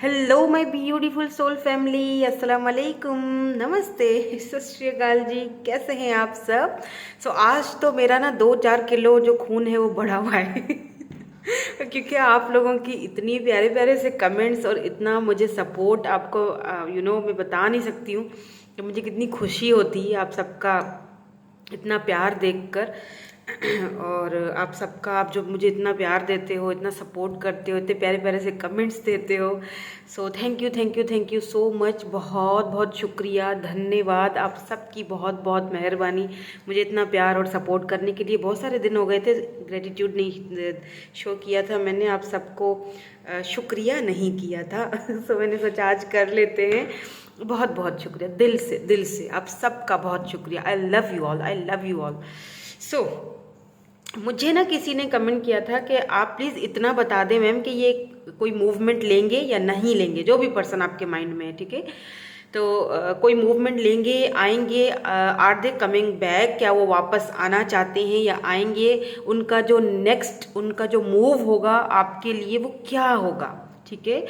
Hello my beautiful soul family, अस्सलाम वालेकुम, नमस्ते, सत श्री अकाल जी। कैसे हैं आप सब? आज तो मेरा ना 2-4 किलो जो खून है वो बढ़ा हुआ है क्योंकि आप लोगों की इतनी प्यारे प्यारे से कमेंट्स और इतना मुझे सपोर्ट आपको मैं बता नहीं सकती हूँ कि मुझे कितनी खुशी होती है आप सबका इतना प्यार देखकर। और आप जो मुझे इतना प्यार देते हो, इतना सपोर्ट करते हो, इतने प्यारे प्यारे से कमेंट्स देते हो। Thank you so much. बहुत बहुत शुक्रिया, धन्यवाद आप सबकी, बहुत बहुत मेहरबानी मुझे इतना प्यार और सपोर्ट करने के लिए। बहुत सारे दिन हो गए थे ग्रेटिट्यूड नहीं शो किया था मैंने आप सबको, शुक्रिया नहीं किया था सो मैंने सोचा आज कर लेते हैं। बहुत बहुत शुक्रिया, दिल से आप सबका बहुत शुक्रिया। I love you all. So मुझे ना किसी ने कमेंट किया था कि आप प्लीज़ इतना बता दें मैम कि ये कोई मूवमेंट लेंगे या नहीं लेंगे, जो भी पर्सन आपके माइंड में है, ठीक है। तो कोई मूवमेंट लेंगे, आएंगे, आर दे कमिंग बैक, क्या वो वापस आना चाहते हैं या आएंगे, उनका जो मूव होगा आपके लिए वो क्या होगा, ठीक है।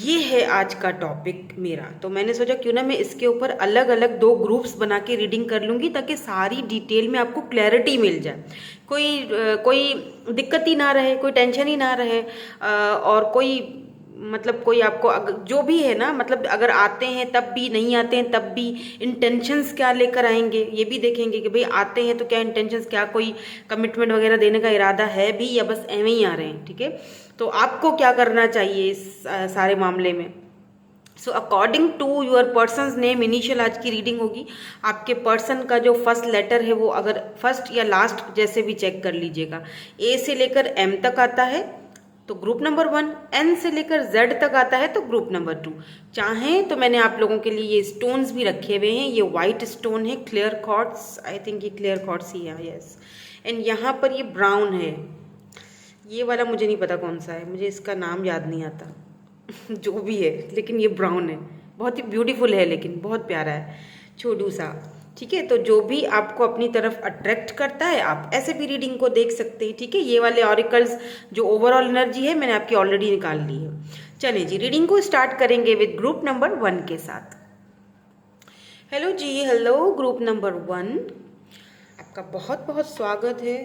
ये है आज का टॉपिक मेरा। तो मैंने सोचा क्यों ना मैं इसके ऊपर अलग अलग 2 ग्रुप्स बना के रीडिंग कर लूँगी ताकि सारी डिटेल में आपको क्लैरिटी मिल जाए, कोई दिक्कत ही ना रहे, कोई टेंशन ही ना रहे, और कोई आपको जो भी है ना, मतलब अगर आते हैं तब भी, नहीं आते हैं तब भी, इंटेंशंस क्या लेकर आएंगे ये भी देखेंगे कि भाई आते हैं तो क्या इंटेंशंस, क्या कोई कमिटमेंट वगैरह देने का इरादा है भी या बस एवं ही आ रहे हैं, ठीक है। तो आपको क्या करना चाहिए इस सारे मामले में। So according to your person's name initial आज की रीडिंग होगी। आपके पर्सन का जो फर्स्ट लेटर है वो अगर फर्स्ट या लास्ट जैसे भी चेक कर लीजिएगा, ए से लेकर एम तक आता है तो ग्रुप नंबर 1, एन से लेकर जेड तक आता है तो ग्रुप नंबर 2। चाहें तो मैंने आप लोगों के लिए ये स्टोन्स भी रखे हुए हैं। ये वाइट स्टोन है, क्लियर क्वार्ट्स, आई थिंक ये क्लियर क्वार्ट्स ही है, यस। एंड यहाँ पर ये ब्राउन है, ये वाला मुझे नहीं पता कौन सा है, मुझे इसका नाम याद नहीं आता जो भी है, लेकिन ये ब्राउन है, बहुत ही ब्यूटीफुल है, लेकिन बहुत प्यारा है, छोटू सा, ठीक है। तो जो भी आपको अपनी तरफ अट्रैक्ट करता है आप ऐसे भी रीडिंग को देख सकते हैं, ठीक है। ये वाले ऑरिकल्स जो ओवरऑल एनर्जी है मैंने आपकी ऑलरेडी निकाल ली है। चलिए जी, रीडिंग को स्टार्ट करेंगे विद ग्रुप नंबर 1 के साथ। हेलो जी, हेलो ग्रुप नंबर 1, आपका बहुत बहुत स्वागत है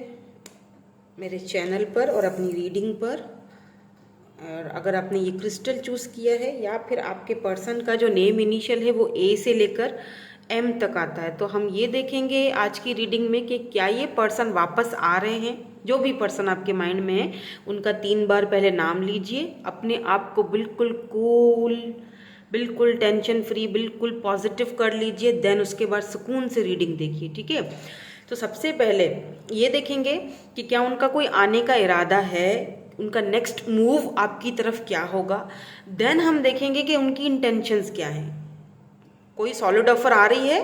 मेरे चैनल पर और अपनी रीडिंग पर। और अगर आपने ये क्रिस्टल चूज़ किया है या फिर आपके पर्सन का जो नेम इनिशियल है वो ए से लेकर एम तक आता है, तो हम ये देखेंगे आज की रीडिंग में कि क्या ये पर्सन वापस आ रहे हैं। जो भी पर्सन आपके माइंड में है उनका 3 बार पहले नाम लीजिए, अपने आप को बिल्कुल कूल, बिल्कुल टेंशन फ्री, बिल्कुल पॉजिटिव कर लीजिए। देन उसके बाद सुकून से रीडिंग देखिए, ठीक है। तो सबसे पहले ये देखेंगे कि क्या उनका कोई आने का इरादा है, उनका नेक्स्ट मूव आपकी तरफ क्या होगा। देन हम देखेंगे कि उनकी इंटेंशंस क्या हैं, कोई सॉलिड ऑफर आ रही है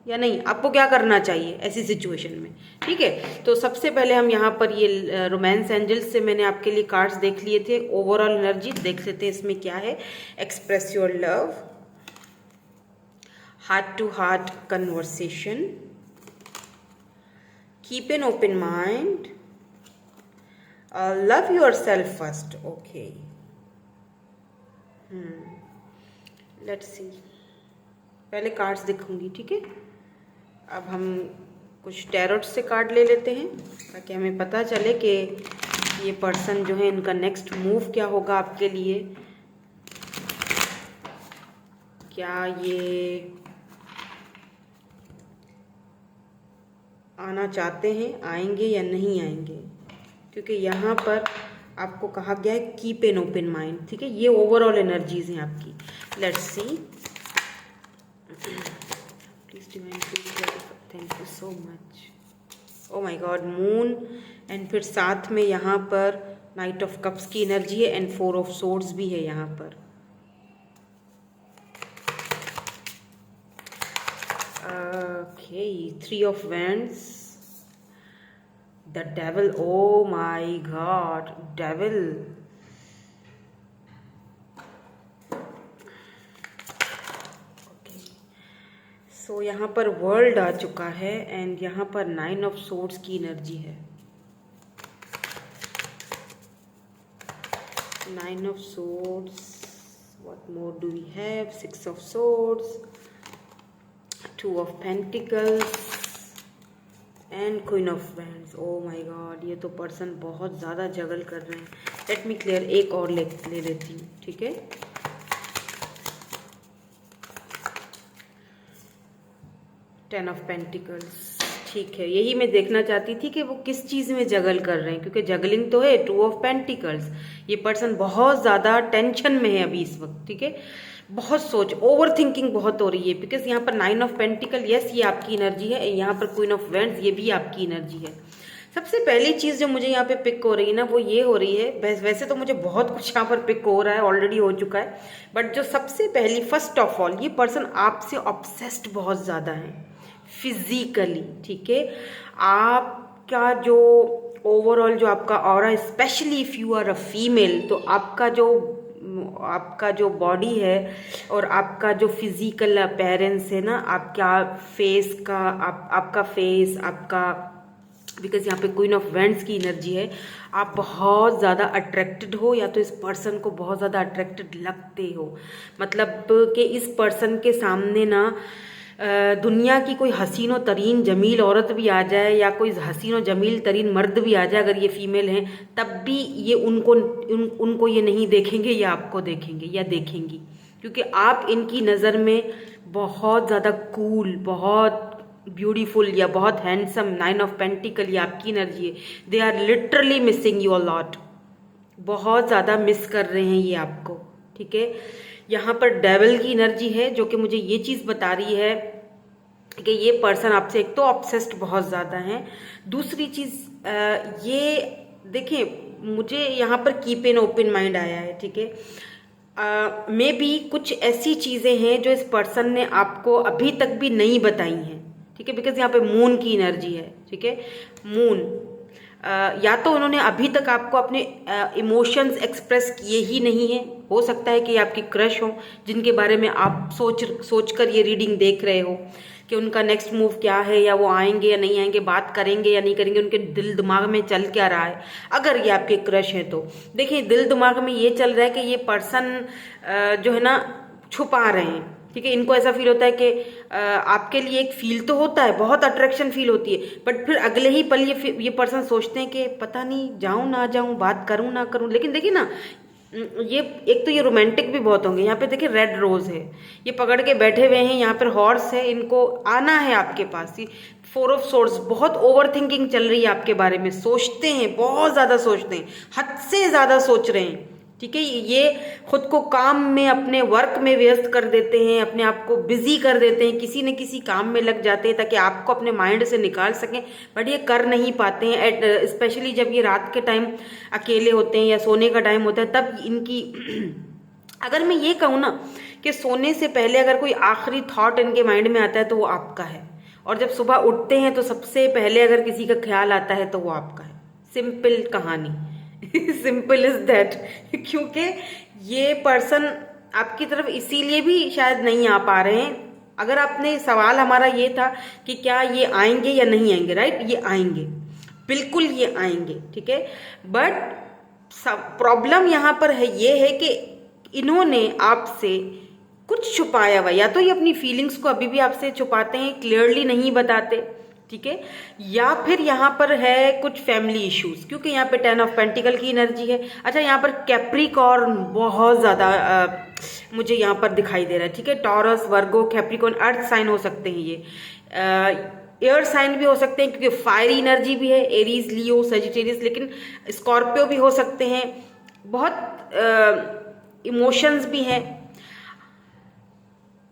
या नहीं, आपको क्या करना चाहिए ऐसी सिचुएशन में, ठीक है। तो सबसे पहले हम यहाँ पर ये रोमांस एंजल्स से मैंने आपके लिए कार्ड्स देख लिए थे, ओवरऑल एनर्जी देख लेते हैं इसमें क्या है। Express your love, heart to heart conversation, keep an open mind, love yourself first, okay. Let's see, पहले कार्ड्स दिखाऊंगी, ठीक है। अब हम कुछ टैरोट से कार्ड ले लेते हैं ताकि हमें पता चले कि ये पर्सन जो है इनका नेक्स्ट मूव क्या होगा आपके लिए। क्या ये आना चाहते हैं, आएंगे या नहीं आएंगे, क्योंकि यहाँ पर आपको कहा गया है कीप एन ओपन माइंड, ठीक है। ये ओवरऑल एनर्जीज हैं आपकी। Let's see, please divine please, thank you so much. Oh my God, moon, and फिर साथ में यहाँ पर नाइट ऑफ कप्स की एनर्जी है एंड 4 ऑफ सोर्ड्स भी है यहाँ पर। Okay, 3 of wands, the devil, oh my God, devil, so यहाँ पर वर्ल्ड आ चुका है एंड यहाँ पर 9 ऑफ सोर्ड्स की एनर्जी है। 9 of swords, What more do we have? Six of Swords, Two of Pentacles and queen of wands. O my God, ये तो पर्सन बहुत ज़्यादा जगल कर रहे हैं। लेट मी क्लियर, एक और ले लेती हूँ, ठीक है। टेन ऑफ पेंटिकल्स, ठीक है, यही मैं देखना चाहती थी कि वो किस चीज़ में जगल कर रहे हैं, क्योंकि जगलिंग तो है। टू ऑफ पेंटिकल्स, ये पर्सन बहुत ज़्यादा टेंशन में है अभी इस वक्त, ठीक है। बहुत सोच, ओवर थिंकिंग बहुत हो रही है, बिकॉज यहाँ पर नाइन ऑफ पेंटिकल, यस ये आपकी एनर्जी है, यहाँ पर क्वीन ऑफ वैंड्स, ये भी आपकी एनर्जी है। सबसे पहली चीज़ जो मुझे यहाँ पे पिक हो रही है ना, वो ये हो रही है, वैसे तो मुझे बहुत कुछ यहाँ पर पिक हो रहा है, ऑलरेडी हो चुका है, बट जो सबसे पहली, फर्स्ट ऑफ ऑल, ये पर्सन आपसे ऑब्सेस्ड बहुत ज़्यादा है फिजिकली, ठीक है। आपका जो ओवरऑल जो आपका aura, specially if you are a female, तो आपका जो बॉडी है और आपका जो फिजिकल अपीयरेंस है ना, आपका फेस का, आपका फेस, आपका, बिकॉज यहाँ पे क्वीन ऑफ वैंड्स की एनर्जी है, आप बहुत ज़्यादा अट्रैक्टेड हो, या तो इस पर्सन को बहुत ज़्यादा अट्रैक्टेड लगते हो। मतलब कि इस पर्सन के सामने ना दुनिया की कोई हसीनो तरीन जमील औरत भी आ जाए, या कोई हसीनो जमील तरीन मर्द भी आ जाए, अगर ये फीमेल हैं, तब भी ये उनको ये नहीं देखेंगे, या आपको देखेंगे या देखेंगी, क्योंकि आप इनकी नज़र में बहुत ज़्यादा कूल, बहुत ब्यूटीफुल या बहुत हैंडसम, नाइन ऑफ पेंटिकल, ये आपकी एनर्जी है। They are literally missing you a lot, बहुत ज़्यादा मिस कर रहे हैं ये आपको, ठीक है। यहाँ पर डेविल की एनर्जी है, जो कि मुझे ये चीज़ बता रही है कि ये पर्सन आपसे एक तो ऑब्सेस्ड बहुत ज़्यादा है, दूसरी चीज़ ये देखिए, मुझे यहाँ पर कीप एन ओपन माइंड आया है, ठीक है। मे बी कुछ ऐसी चीज़ें हैं जो इस पर्सन ने आपको अभी तक भी नहीं बताई हैं, ठीक है, बिकॉज यहाँ पे मून की एनर्जी है, ठीक है। मून, या तो उन्होंने अभी तक आपको अपने इमोशंस एक्सप्रेस किए ही नहीं हैं, हो सकता है कि आपकी क्रश हो, जिनके बारे में आप सोच कर ये रीडिंग देख रहे हो कि उनका नेक्स्ट मूव क्या है, या वो आएंगे या नहीं आएंगे, बात करेंगे या नहीं करेंगे, उनके दिल दिमाग में चल क्या रहा है। अगर ये आपके क्रश हैं तो देखिए, दिल दिमाग में ये चल रहा है कि ये पर्सन जो है ना छुपा रहे हैं, ठीक है। इनको ऐसा फील होता है कि आपके लिए एक फील तो होता है, बहुत अट्रैक्शन फील होती है, बट फिर अगले ही पल ये पर्सन सोचते हैं कि पता नहीं जाऊं ना जाऊं, बात करूं ना करूं। लेकिन देखिए ना, ये एक तो ये रोमांटिक भी बहुत होंगे। यहाँ पे देखिए रेड रोज है, ये पकड़ के बैठे हुए हैं, यहाँ पर हॉर्स है, इनको आना है आपके पास। फोर ऑफ सोर्ड्स, बहुत ओवर थिंकिंग चल रही है आपके बारे में, सोचते हैं, बहुत ज़्यादा सोचते हैं, हद से ज़्यादा सोच रहे हैं, ठीक है। ये खुद को काम में, अपने वर्क में व्यस्त कर देते हैं, अपने आप को बिजी कर देते हैं, किसी न किसी काम में लग जाते हैं ताकि आपको अपने माइंड से निकाल सकें, बट ये कर नहीं पाते हैं। स्पेशली जब ये रात के टाइम अकेले होते हैं या सोने का टाइम होता है, तब इनकी अगर मैं ये कहूँ ना कि सोने से पहले अगर कोई आखिरी थॉट इनके माइंड में आता है तो वो आपका है, और जब सुबह उठते हैं तो सबसे पहले अगर किसी का ख्याल आता है तो वो आपका है। सिंपल कहानी, सिंपल इज दैट। क्योंकि ये पर्सन आपकी तरफ इसीलिए भी शायद नहीं आ पा रहे हैं। अगर आपने सवाल हमारा ये था कि क्या ये आएंगे या नहीं आएंगे, राइट, ये आएंगे, बिल्कुल ये आएंगे, ठीक है। बट प्रॉब्लम यहाँ पर है, ये है कि इन्होंने आपसे कुछ छुपाया हुआ, या तो ये अपनी फीलिंग्स को अभी भी आपसे छुपाते हैं, क्लियरली नहीं बताते, ठीक है, या फिर यहाँ पर है कुछ फैमिली इश्यूज, क्योंकि यहाँ पे टेन ऑफ पेंटिकल की एनर्जी है। अच्छा, यहाँ पर कैप्रिकॉर्न बहुत ज़्यादा मुझे यहाँ पर दिखाई दे रहा है, ठीक है। टॉरस, वर्गो, कैप्रिकॉर्न अर्थ साइन हो सकते हैं, ये एयर साइन भी हो सकते हैं, क्योंकि फायरी एनर्जी भी है, एरीज, लियो, सजिटेरियस, लेकिन स्कॉर्पियो भी हो सकते हैं। बहुत इमोशंस भी हैं।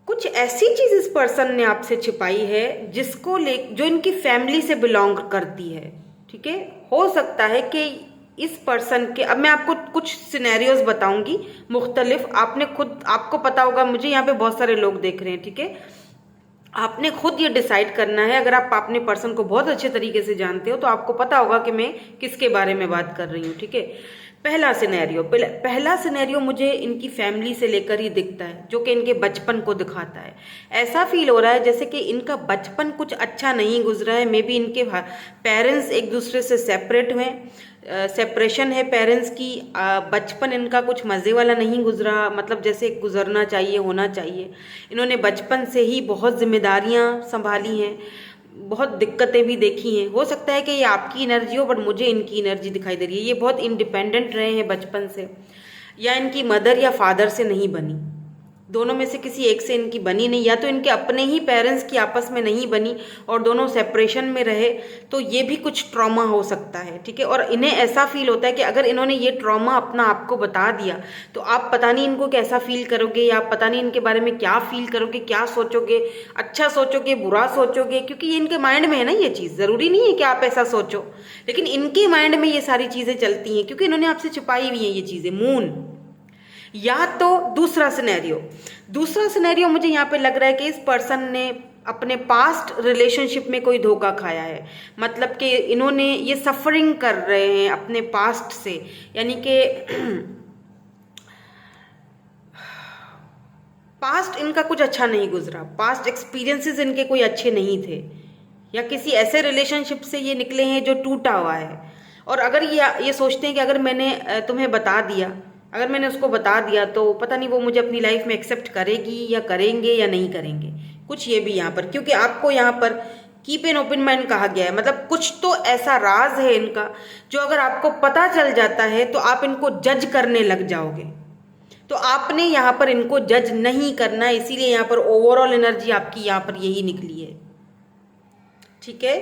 कुछ ऐसी चीज इस पर्सन ने आपसे छिपाई है जिसको जो इनकी फैमिली से बिलोंग करती है, ठीक है। हो सकता है कि इस पर्सन के, अब मैं आपको कुछ सिनेरियोज बताऊंगी मुख्तलिफ, आपको पता होगा, मुझे यहाँ पे बहुत सारे लोग देख रहे हैं, ठीक है। आपने खुद ये डिसाइड करना है। अगर आप अपने पर्सन को बहुत अच्छे तरीके से जानते हो तो आपको पता होगा कि मैं किसके बारे में बात कर रही हूँ, ठीक है। पहला सिनेरियो मुझे इनकी फैमिली से लेकर ही दिखता है, जो कि इनके बचपन को दिखाता है। ऐसा फील हो रहा है जैसे कि इनका बचपन कुछ अच्छा नहीं गुजरा है। मे बी इनके पेरेंट्स एक दूसरे से सेपरेट हुए, सेपरेशन है पेरेंट्स की। बचपन इनका कुछ मज़े वाला नहीं गुजरा, मतलब जैसे गुजरना चाहिए, होना चाहिए। इन्होंने बचपन से ही बहुत जिम्मेदारियां संभाली हैं, बहुत दिक्कतें भी देखी हैं। हो सकता है कि ये आपकी एनर्जी हो, बट मुझे इनकी एनर्जी दिखाई दे रही है। ये बहुत इंडिपेंडेंट रहे हैं बचपन से, या इनकी मदर या फादर से नहीं बनी, दोनों में से किसी एक से इनकी बनी नहीं, या तो इनके अपने ही पेरेंट्स की आपस में नहीं बनी और दोनों सेपरेशन में रहे, तो ये भी कुछ ट्रॉमा हो सकता है, ठीक है। और इन्हें ऐसा फील होता है कि अगर इन्होंने ये ट्रॉमा अपना आपको बता दिया तो आप पता नहीं इनको कैसा फील करोगे, या आप पता नहीं इनके बारे में क्या फील करोगे, क्या सोचोगे, अच्छा सोचोगे, बुरा सोचोगे, क्योंकि ये इनके माइंड में है ना ये चीज़। ज़रूरी नहीं है कि आप ऐसा सोचो, लेकिन इनके माइंड में ये सारी चीज़ें चलती हैं, क्योंकि इन्होंने आपसे छिपाई हुई हैं ये चीज़ें। मून, या तो दूसरा सिनेरियो मुझे यहाँ पे लग रहा है कि इस पर्सन ने अपने पास्ट रिलेशनशिप में कोई धोखा खाया है। मतलब कि इन्होंने ये सफरिंग कर रहे हैं अपने पास्ट से, यानी कि पास्ट इनका कुछ अच्छा नहीं गुजरा, पास्ट एक्सपीरियंसेस इनके कोई अच्छे नहीं थे, या किसी ऐसे रिलेशनशिप से ये निकले हैं जो टूटा हुआ है। और अगर ये सोचते हैं कि अगर मैंने तुम्हें बता दिया, अगर मैंने उसको बता दिया तो पता नहीं वो मुझे अपनी लाइफ में एक्सेप्ट करेगी या करेंगे या नहीं करेंगे, कुछ ये भी यहाँ पर। क्योंकि आपको यहाँ पर कीप एन ओपन माइंड कहा गया है, मतलब कुछ तो ऐसा राज है इनका जो अगर आपको पता चल जाता है तो आप इनको जज करने लग जाओगे। तो आपने यहाँ पर इनको जज नहीं करना, इसीलिए यहाँ पर ओवरऑल एनर्जी आपकी यहाँ पर यही निकली है, ठीक है।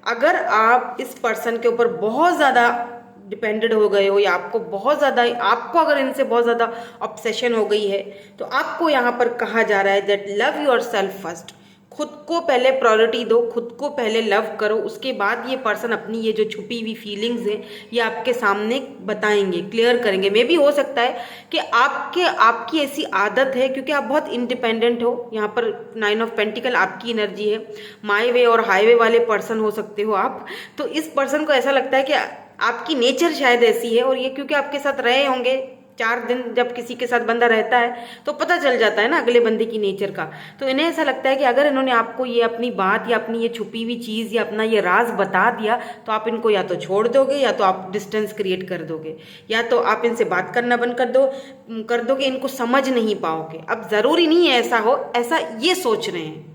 अगर आप इस पर्सन के ऊपर बहुत ज़्यादा डिपेंडेड हो गए हो, या आपको अगर इनसे बहुत ज़्यादा ऑब्सेशन हो गई है, तो आपको यहाँ पर कहा जा रहा है that love yourself first. खुद को पहले प्रायोरिटी दो, खुद को पहले लव करो, उसके बाद ये पर्सन अपनी ये जो छुपी हुई फीलिंग्स हैं ये आपके सामने बताएंगे, क्लियर करेंगे। मे भी हो सकता है कि आपकी ऐसी आदत है, क्योंकि आप बहुत इंडिपेंडेंट हो। यहाँ पर 9 ऑफ पेंटिकल आपकी एनर्जी है, माई वे और हाईवे वाले पर्सन हो सकते हो आप। तो इस पर्सन को ऐसा लगता है कि आपकी नेचर शायद ऐसी है, और ये क्योंकि आपके साथ रहे होंगे 4 दिन, जब किसी के साथ बंदा रहता है तो पता चल जाता है ना अगले बंदे की नेचर का। तो इन्हें ऐसा लगता है कि अगर इन्होंने आपको ये अपनी बात या अपनी ये छुपी हुई चीज़ या अपना ये राज बता दिया तो आप इनको या तो छोड़ दोगे, या तो आप डिस्टेंस क्रिएट कर दोगे, या तो आप इनसे बात करना बंद कर दोगे, इनको समझ नहीं पाओगे। अब ज़रूरी नहीं है ऐसा हो, ऐसा ये सोच रहे हैं,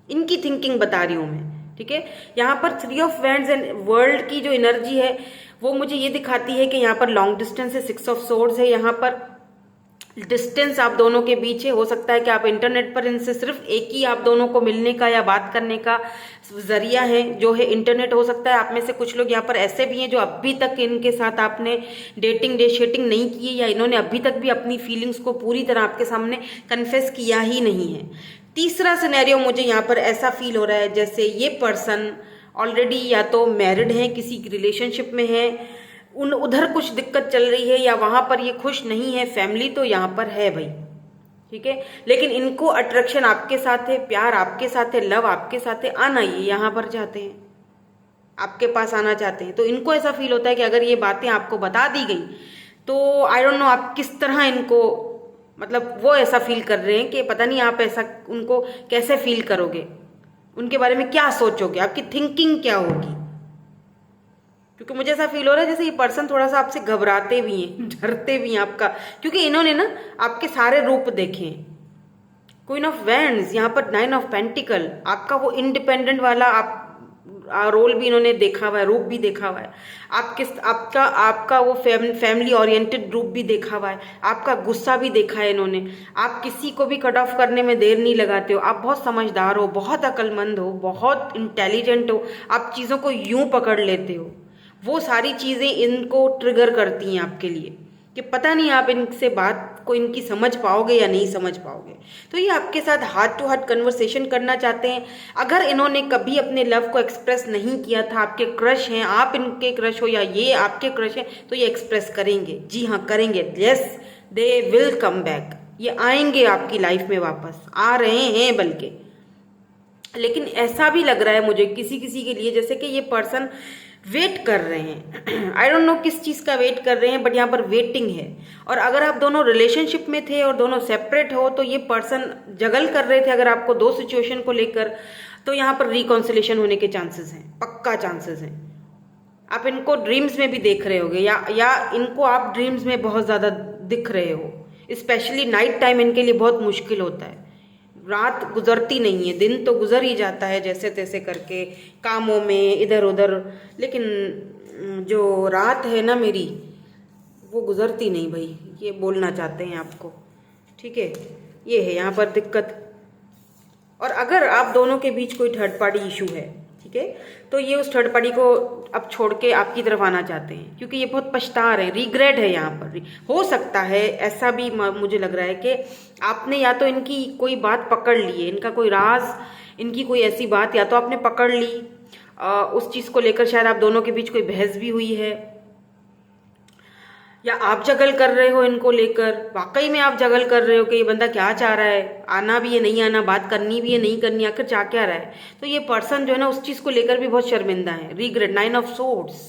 इनकी थिंकिंग बता रही हूँ मैं, ठीक है। यहाँ पर 3 ऑफ वैंड्स एंड वर्ल्ड की जो एनर्जी है वो मुझे ये दिखाती है कि यहाँ पर लॉन्ग डिस्टेंस है, 6 ऑफ सोर्ड्स है, यहाँ पर डिस्टेंस आप दोनों के बीच है। हो सकता है कि आप इंटरनेट पर इनसे सिर्फ एक ही आप दोनों को मिलने का या बात करने का जरिया है जो है इंटरनेट। हो सकता है आप में से कुछ लोग यहाँ पर ऐसे भी हैं जो अभी तक इनके साथ आपने डेटिंग नहीं की है, या इन्होंने अभी तक भी अपनी फीलिंग्स को पूरी तरह आपके सामने कन्फेस किया ही नहीं है। तीसरा सिनेरियो मुझे यहाँ पर ऐसा फील हो रहा है जैसे ये पर्सन ऑलरेडी या तो मैरिड है, किसी रिलेशनशिप में है, उधर कुछ दिक्कत चल रही है, या वहाँ पर ये खुश नहीं है। फैमिली तो यहाँ पर है भाई, ठीक है, लेकिन इनको अट्रैक्शन आपके साथ है, प्यार आपके साथ है, लव आपके साथ है, आना ये यहाँ पर चाहते हैं, आपके पास आना चाहते हैं। तो इनको ऐसा फील होता है कि अगर ये बातें आपको बता दी गई तो आई डोंट नो आप किस तरह इनको, मतलब वो ऐसा फील कर रहे हैं कि पता नहीं आप ऐसा उनको कैसे फील करोगे, उनके बारे में क्या सोचोगे, आपकी थिंकिंग क्या होगी। क्योंकि मुझे ऐसा फील हो रहा है जैसे ये पर्सन थोड़ा सा आपसे घबराते भी हैं, डरते भी हैं आपका, क्योंकि इन्होंने ना आपके सारे रूप देखे हैं। क्वीन ऑफ वैंड्स, यहाँ पर 9 ऑफ पेंटिकल, आपका वो इंडिपेंडेंट वाला आप रोल भी इन्होंने देखा हुआ है, रूप भी देखा हुआ है। आपका वो फैमिली ओरिएंटेड रूप भी देखा हुआ है, आपका गुस्सा भी देखा है इन्होंने। आप किसी को भी कट ऑफ करने में देर नहीं लगाते हो, आप बहुत समझदार हो, बहुत अक्लमंद हो, बहुत इंटेलिजेंट हो, आप चीज़ों को यूं पकड़ लेते हो। वो सारी चीज़ें इनको ट्रिगर करती हैं आपके लिए कि पता नहीं आप इनसे बात को इनकी समझ पाओगे या नहीं समझ पाओगे। तो ये आपके साथ हार्ट टू हार्ट कन्वर्सेशन करना चाहते हैं। अगर इन्होंने कभी अपने लव को एक्सप्रेस नहीं किया था, आपके क्रश हैं, आप इनके क्रश हो या ये आपके क्रश हैं, तो ये एक्सप्रेस करेंगे, जी हाँ करेंगे। Yes, they will come back, ये आएंगे आपकी लाइफ में, वापस आ रहे हैं बल्कि। लेकिन ऐसा भी लग रहा है मुझे किसी किसी के लिए जैसे कि ये पर्सन वेट कर रहे हैं। आई डोंट नो किस चीज़ का वेट कर रहे हैं, बट यहाँ पर वेटिंग है। और अगर आप दोनों रिलेशनशिप में थे और दोनों सेपरेट हो तो ये पर्सन जगल कर रहे थे अगर आपको दो सिचुएशन को लेकर, तो यहाँ पर रिकॉन्सिलेशन होने के चांसेस हैं, पक्का चांसेस हैं। आप इनको ड्रीम्स में भी देख रहे होगे या इनको आप ड्रीम्स में बहुत ज़्यादा दिख रहे हो। स्पेशली नाइट टाइम इनके लिए बहुत मुश्किल होता है, रात गुजरती नहीं है, दिन तो गुजर ही जाता है जैसे तैसे करके कामों में इधर उधर, लेकिन जो रात है ना मेरी वो गुजरती नहीं भाई, ये बोलना चाहते हैं आपको, ठीक है। ये है यहाँ पर दिक्कत। और अगर आप दोनों के बीच कोई थर्ड पार्टी इशू है, ठीक है, तो ये उस थर्ड पार्टी को अब छोड़ के आपकी तरफ आना चाहते हैं, क्योंकि ये बहुत पछता रहे हैं, रिग्रेट है यहाँ पर। हो सकता है ऐसा भी मुझे लग रहा है कि आपने या तो इनकी कोई बात पकड़ ली है, इनका कोई राज, इनकी कोई ऐसी बात या तो आपने पकड़ ली, उस चीज़ को लेकर शायद आप दोनों के बीच कोई बहस भी हुई है, या आप जगल कर रहे हो इनको लेकर, वाकई में आप जगल कर रहे हो कि ये बंदा क्या चाह रहा है, आना भी है नहीं आना, बात करनी भी है नहीं करनी, आखिर चाह क्या रहा है। तो ये पर्सन जो है ना उस चीज़ को लेकर भी बहुत शर्मिंदा है, रिग्रेट, 9 ऑफ सोर्ड्स।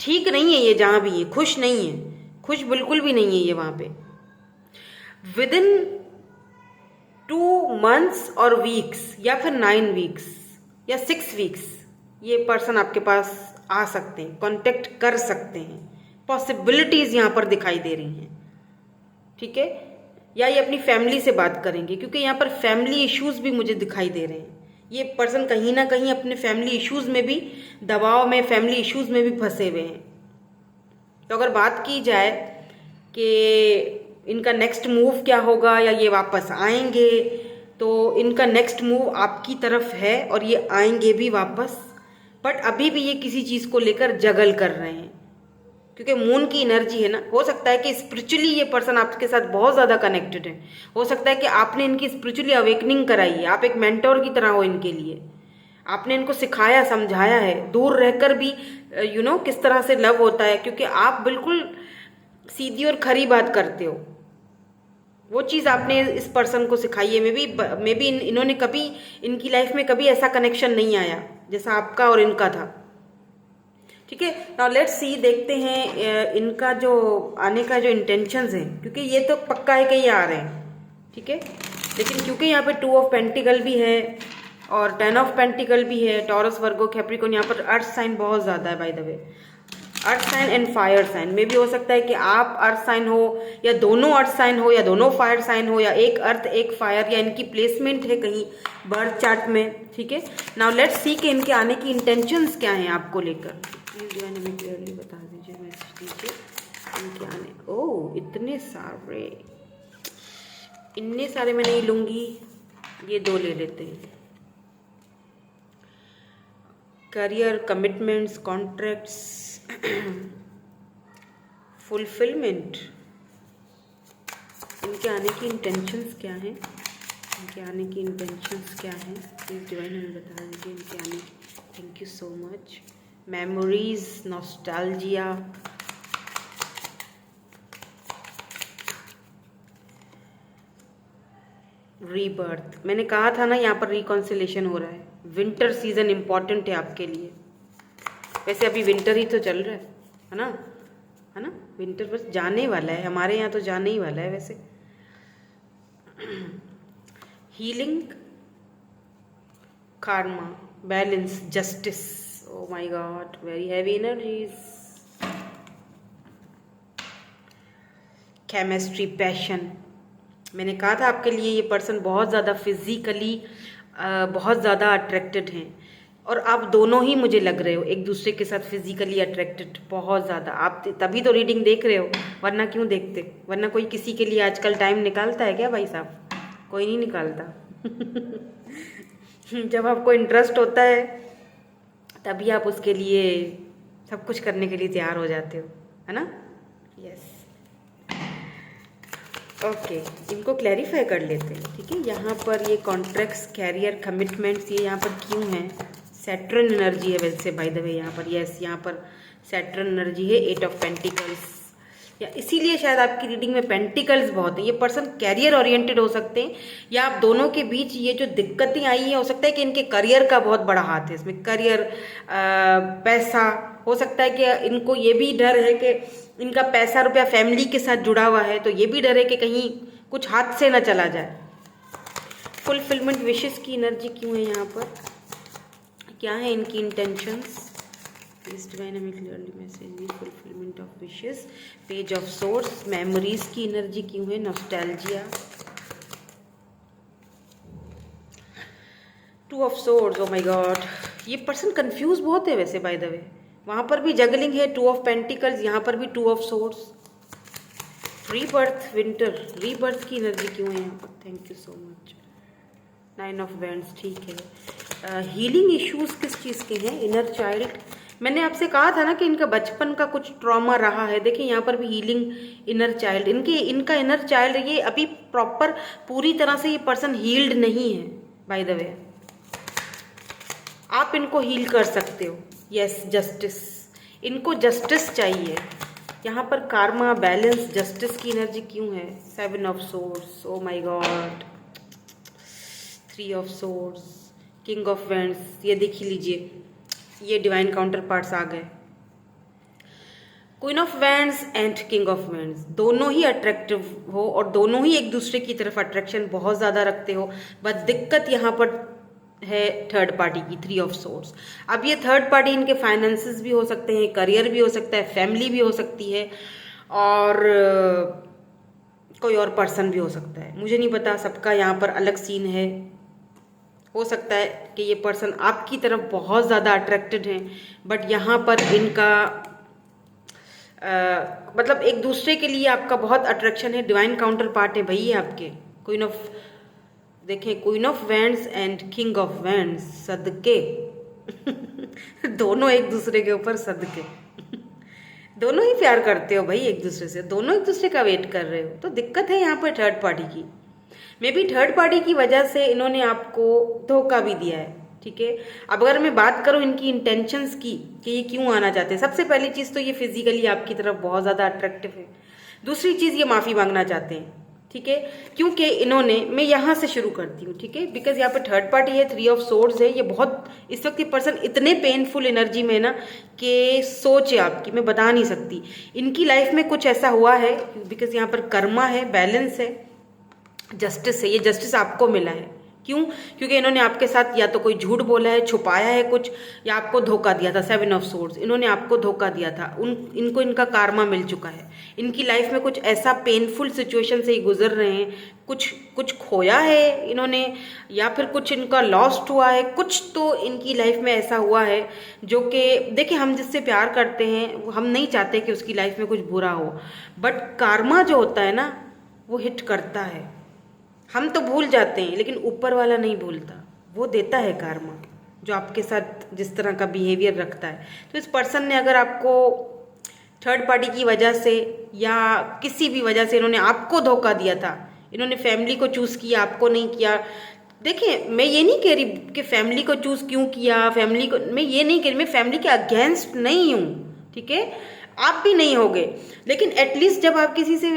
ठीक नहीं है ये जहाँ भी है, खुश नहीं है, खुश बिल्कुल भी नहीं है ये वहाँ पे। विद इन 2 months और वीक्स या फिर 9 वीक्स या 6 वीक्स ये पर्सन आपके पास आ सकते हैं, कॉन्टेक्ट कर सकते हैं, पॉसिबिलिटीज यहाँ पर दिखाई दे रही हैं, ठीक है। या ये अपनी फैमिली से बात करेंगे, क्योंकि यहाँ पर फैमिली इश्यूज भी मुझे दिखाई दे रहे हैं। ये पर्सन कहीं ना कहीं अपने फैमिली इश्यूज में भी दबाव में, फैमिली इश्यूज में भी फंसे हुए हैं। तो अगर बात की जाए कि इनका नेक्स्ट मूव क्या होगा या ये वापस आएंगे, तो इनका नेक्स्ट मूव आपकी तरफ है और ये आएंगे भी वापस, बट अभी भी ये किसी चीज़ को लेकर जगल कर रहे हैं, क्योंकि मून की एनर्जी है ना। हो सकता है कि स्पिरिचुअली ये पर्सन आपके साथ बहुत ज़्यादा कनेक्टेड है, हो सकता है कि आपने इनकी स्पिरिचुअली अवेकनिंग कराई है, आप एक मेंटोर की तरह हो इनके लिए, आपने इनको सिखाया समझाया है, दूर रहकर भी किस तरह से लव होता है, क्योंकि आप बिल्कुल सीधी और खरी बात करते हो, वो चीज़ आपने इस पर्सन को सिखाई है। मे बी इन्होंने कभी, इनकी लाइफ में कभी ऐसा कनेक्शन नहीं आया जैसा आपका और इनका था, ठीक है। नाउ लेट्स सी, देखते हैं इनका जो आने का जो इंटेंशंस हैं, क्योंकि ये तो पक्का है कि ये आ रहे हैं, ठीक है। लेकिन क्योंकि यहाँ पे 2 ऑफ पेंटिकल भी है और 10 ऑफ पेंटिकल भी है, टॉरस, वर्गो, कैप्रिकॉर्न, यहाँ पर अर्थ साइन बहुत ज़्यादा है by the way, earth sign and fire sign. मे भी हो सकता है कि आप अर्थ साइन हो या दोनों अर्थ साइन हो या दोनों फायर साइन हो या एक अर्थ एक फायर, या इनकी प्लेसमेंट है कहीं बर्थ चार्ट में, ठीक है। नाउ लेट्स सी कि इनके आने की इंटेंशंस क्या हैं आपको लेकर। हमें क्लियरली बता दीजिए, मैसेज दीजिए इनके आने। ओह इतने सारे मैं नहीं लूंगी, ये 2 ले लेते हैं। करियर, कमिटमेंट्स, कॉन्ट्रैक्ट्स, फुलफिलमेंट, इनके आने की इंटेंशंस क्या हैं, इनके आने की इंटेंशंस क्या हैं, प्लीज़ डिवाइन हमें बता दीजिए इनके आने। Thank you so much. Memories, nostalgia, rebirth. मैंने कहा था ना यहाँ पर रिकॉन्सिलेशन हो रहा है, विंटर सीजन इंपॉर्टेंट है आपके लिए। वैसे अभी विंटर ही तो चल रहा है ना, है ना, विंटर बस जाने वाला है, हमारे यहाँ तो जाने ही वाला है वैसे। Healing, karma, balance, justice. Oh my God, very heavy energies. Chemistry, passion. मैंने कहा था आपके लिए ये पर्सन बहुत ज़्यादा फिजिकली बहुत ज़्यादा अट्रैक्टेड हैं और आप दोनों ही मुझे लग रहे हो एक दूसरे के साथ फिजिकली अट्रैक्टेड बहुत ज़्यादा. आप तभी तो रीडिंग देख रहे हो, वरना क्यों देखते? वरना कोई किसी के लिए आजकल टाइम निकालता है क्या भाई साहब? कोई नहीं निकालता. जब आपको इंटरेस्ट होता है तभी आप उसके लिए सब कुछ करने के लिए तैयार हो जाते हो, है ना? यस. ओके, इनको क्लैरिफाई कर लेते हैं. ठीक है, यहाँ पर ये कॉन्ट्रैक्ट्स, कैरियर, कमिटमेंट्स, ये यहाँ पर क्यों हैं? सैटर्न एनर्जी है वैसे बाय द वे यहाँ पर. यस, यहाँ पर सैटर्न एनर्जी है. 8 ऑफ पेंटिकल्स, या इसीलिए शायद आपकी रीडिंग में पेंटिकल्स बहुत है। ये पर्सन कैरियर ओरिएंटेड हो सकते हैं, या आप दोनों के बीच ये जो दिक्कतें आई हैं, हो सकता है कि इनके करियर का बहुत बड़ा हाथ है इसमें। करियर, पैसा, हो सकता है कि इनको ये भी डर है कि इनका पैसा रुपया फैमिली के साथ जुड़ा हुआ है, तो ये भी डर है कि कहीं कुछ हाथ से ना चला जाए। फुलफिलमेंट विशेस की एनर्जी क्यों है यहाँ पर, क्या है इनकी इंटेंशंस? प्लीज डिवाइन हमें clearly message, fulfilment of wishes. Page of source, memories की एनर्जी क्यों है, nostalgia. Two of source, O my God, ये पर्सन कंफ्यूज बहुत है वैसे बाय द वे। वहां पर भी जगलिंग है, टू ऑफ पेंटिकल्स, यहाँ पर भी two of source. Rebirth, winter, rebirth की एनर्जी क्यों है यहाँ पर? Thank you so much. 9 of wands, ठीक है। हीलिंग इश्यूज किस चीज़ के हैं? Inner child. मैंने आपसे कहा था ना कि इनका बचपन का कुछ ट्रॉमा रहा है। देखिए यहाँ पर भी हीलिंग इनर चाइल्ड, इनका इनर चाइल्ड ये अभी प्रॉपर पूरी तरह से ये पर्सन हील्ड नहीं है बाय द वे। आप इनको हील कर सकते हो। यस, जस्टिस, इनको जस्टिस चाहिए। यहाँ पर कार्मा, बैलेंस, जस्टिस की एनर्जी क्यों है? 7 of source, O my God, 3 of source, king of wands. ये देख ही लीजिए, ये डिवाइन काउंटर पार्ट्स आ गए। Queen of wands and king of wands, दोनों ही अट्रैक्टिव हो और दोनों ही एक दूसरे की तरफ अट्रैक्शन बहुत ज़्यादा रखते हो। बस दिक्कत यहाँ पर है थर्ड पार्टी की, 3 ऑफ सोर्स। अब ये थर्ड पार्टी इनके फाइनेंसेस भी हो सकते हैं, करियर भी हो सकता है, फैमिली भी हो सकती है, और कोई और पर्सन भी हो सकता है। मुझे नहीं पता, सबका यहाँ पर अलग सीन है। हो सकता है कि ये पर्सन आपकी तरफ बहुत ज़्यादा अट्रैक्टेड हैं, बट यहाँ पर इनका मतलब एक दूसरे के लिए आपका बहुत अट्रैक्शन है। डिवाइन काउंटर पार्ट है भाई आपके। क्वीन ऑफ, देखें, queen of wands and king of wands, सदके दोनों एक दूसरे के ऊपर सदके दोनों ही प्यार करते हो भाई एक दूसरे से, दोनों एक दूसरे का वेट कर रहे हो। तो दिक्कत है यहाँ पर थर्ड पार्टी की। मे बी थर्ड पार्टी की वजह से इन्होंने आपको धोखा भी दिया है, ठीक है। अब अगर मैं बात करूं इनकी इंटेंशंस की कि ये क्यों आना चाहते हैं, सबसे पहली चीज़ तो ये फिजिकली आपकी तरफ बहुत ज़्यादा अट्रैक्टिव है। दूसरी चीज़, ये माफ़ी मांगना चाहते हैं, ठीक है, क्योंकि इन्होंने, मैं यहाँ से शुरू करती हूँ, ठीक है, बिकॉज यहाँ पर थर्ड पार्टी है, 3 ऑफ सोर्ड्स है। ये बहुत, इस वक्त ये पर्सन इतने पेनफुल एनर्जी में है ना कि सोच है आपकी मैं बता नहीं सकती। इनकी लाइफ में कुछ ऐसा हुआ है, बिकॉज यहाँ पर कर्मा है, बैलेंस है, जस्टिस है। ये जस्टिस आपको मिला है, क्यों? क्योंकि इन्होंने आपके साथ या तो कोई झूठ बोला है, छुपाया है कुछ, या आपको धोखा दिया था। 7 ऑफ सोर्ड्स, इन्होंने आपको धोखा दिया था। इनको इनका कार्मा मिल चुका है। इनकी लाइफ में कुछ ऐसा पेनफुल सिचुएशन से ही गुजर रहे हैं, कुछ खोया है इन्होंने, या फिर कुछ इनका लॉस्ट हुआ है। कुछ तो इनकी लाइफ में ऐसा हुआ है जो कि, देखिए, हम जिससे प्यार करते हैं हम नहीं चाहते कि उसकी लाइफ में कुछ बुरा हो, बट कार्मा जो होता है ना वो हिट करता है। हम तो भूल जाते हैं लेकिन ऊपर वाला नहीं भूलता, वो देता है कार्मा जो आपके साथ जिस तरह का बिहेवियर रखता है। तो इस पर्सन ने अगर आपको थर्ड पार्टी की वजह से या किसी भी वजह से इन्होंने आपको धोखा दिया था, इन्होंने फैमिली को चूज़ किया, आपको नहीं किया। देखिए, मैं ये नहीं कह रही कि फैमिली को चूज़ क्यों किया, फैमिली को, मैं ये नहीं कह रही, मैं फैमिली के अगेंस्ट नहीं हूँ, ठीक है, आप भी नहीं होगे, लेकिन एटलीस्ट जब आप किसी से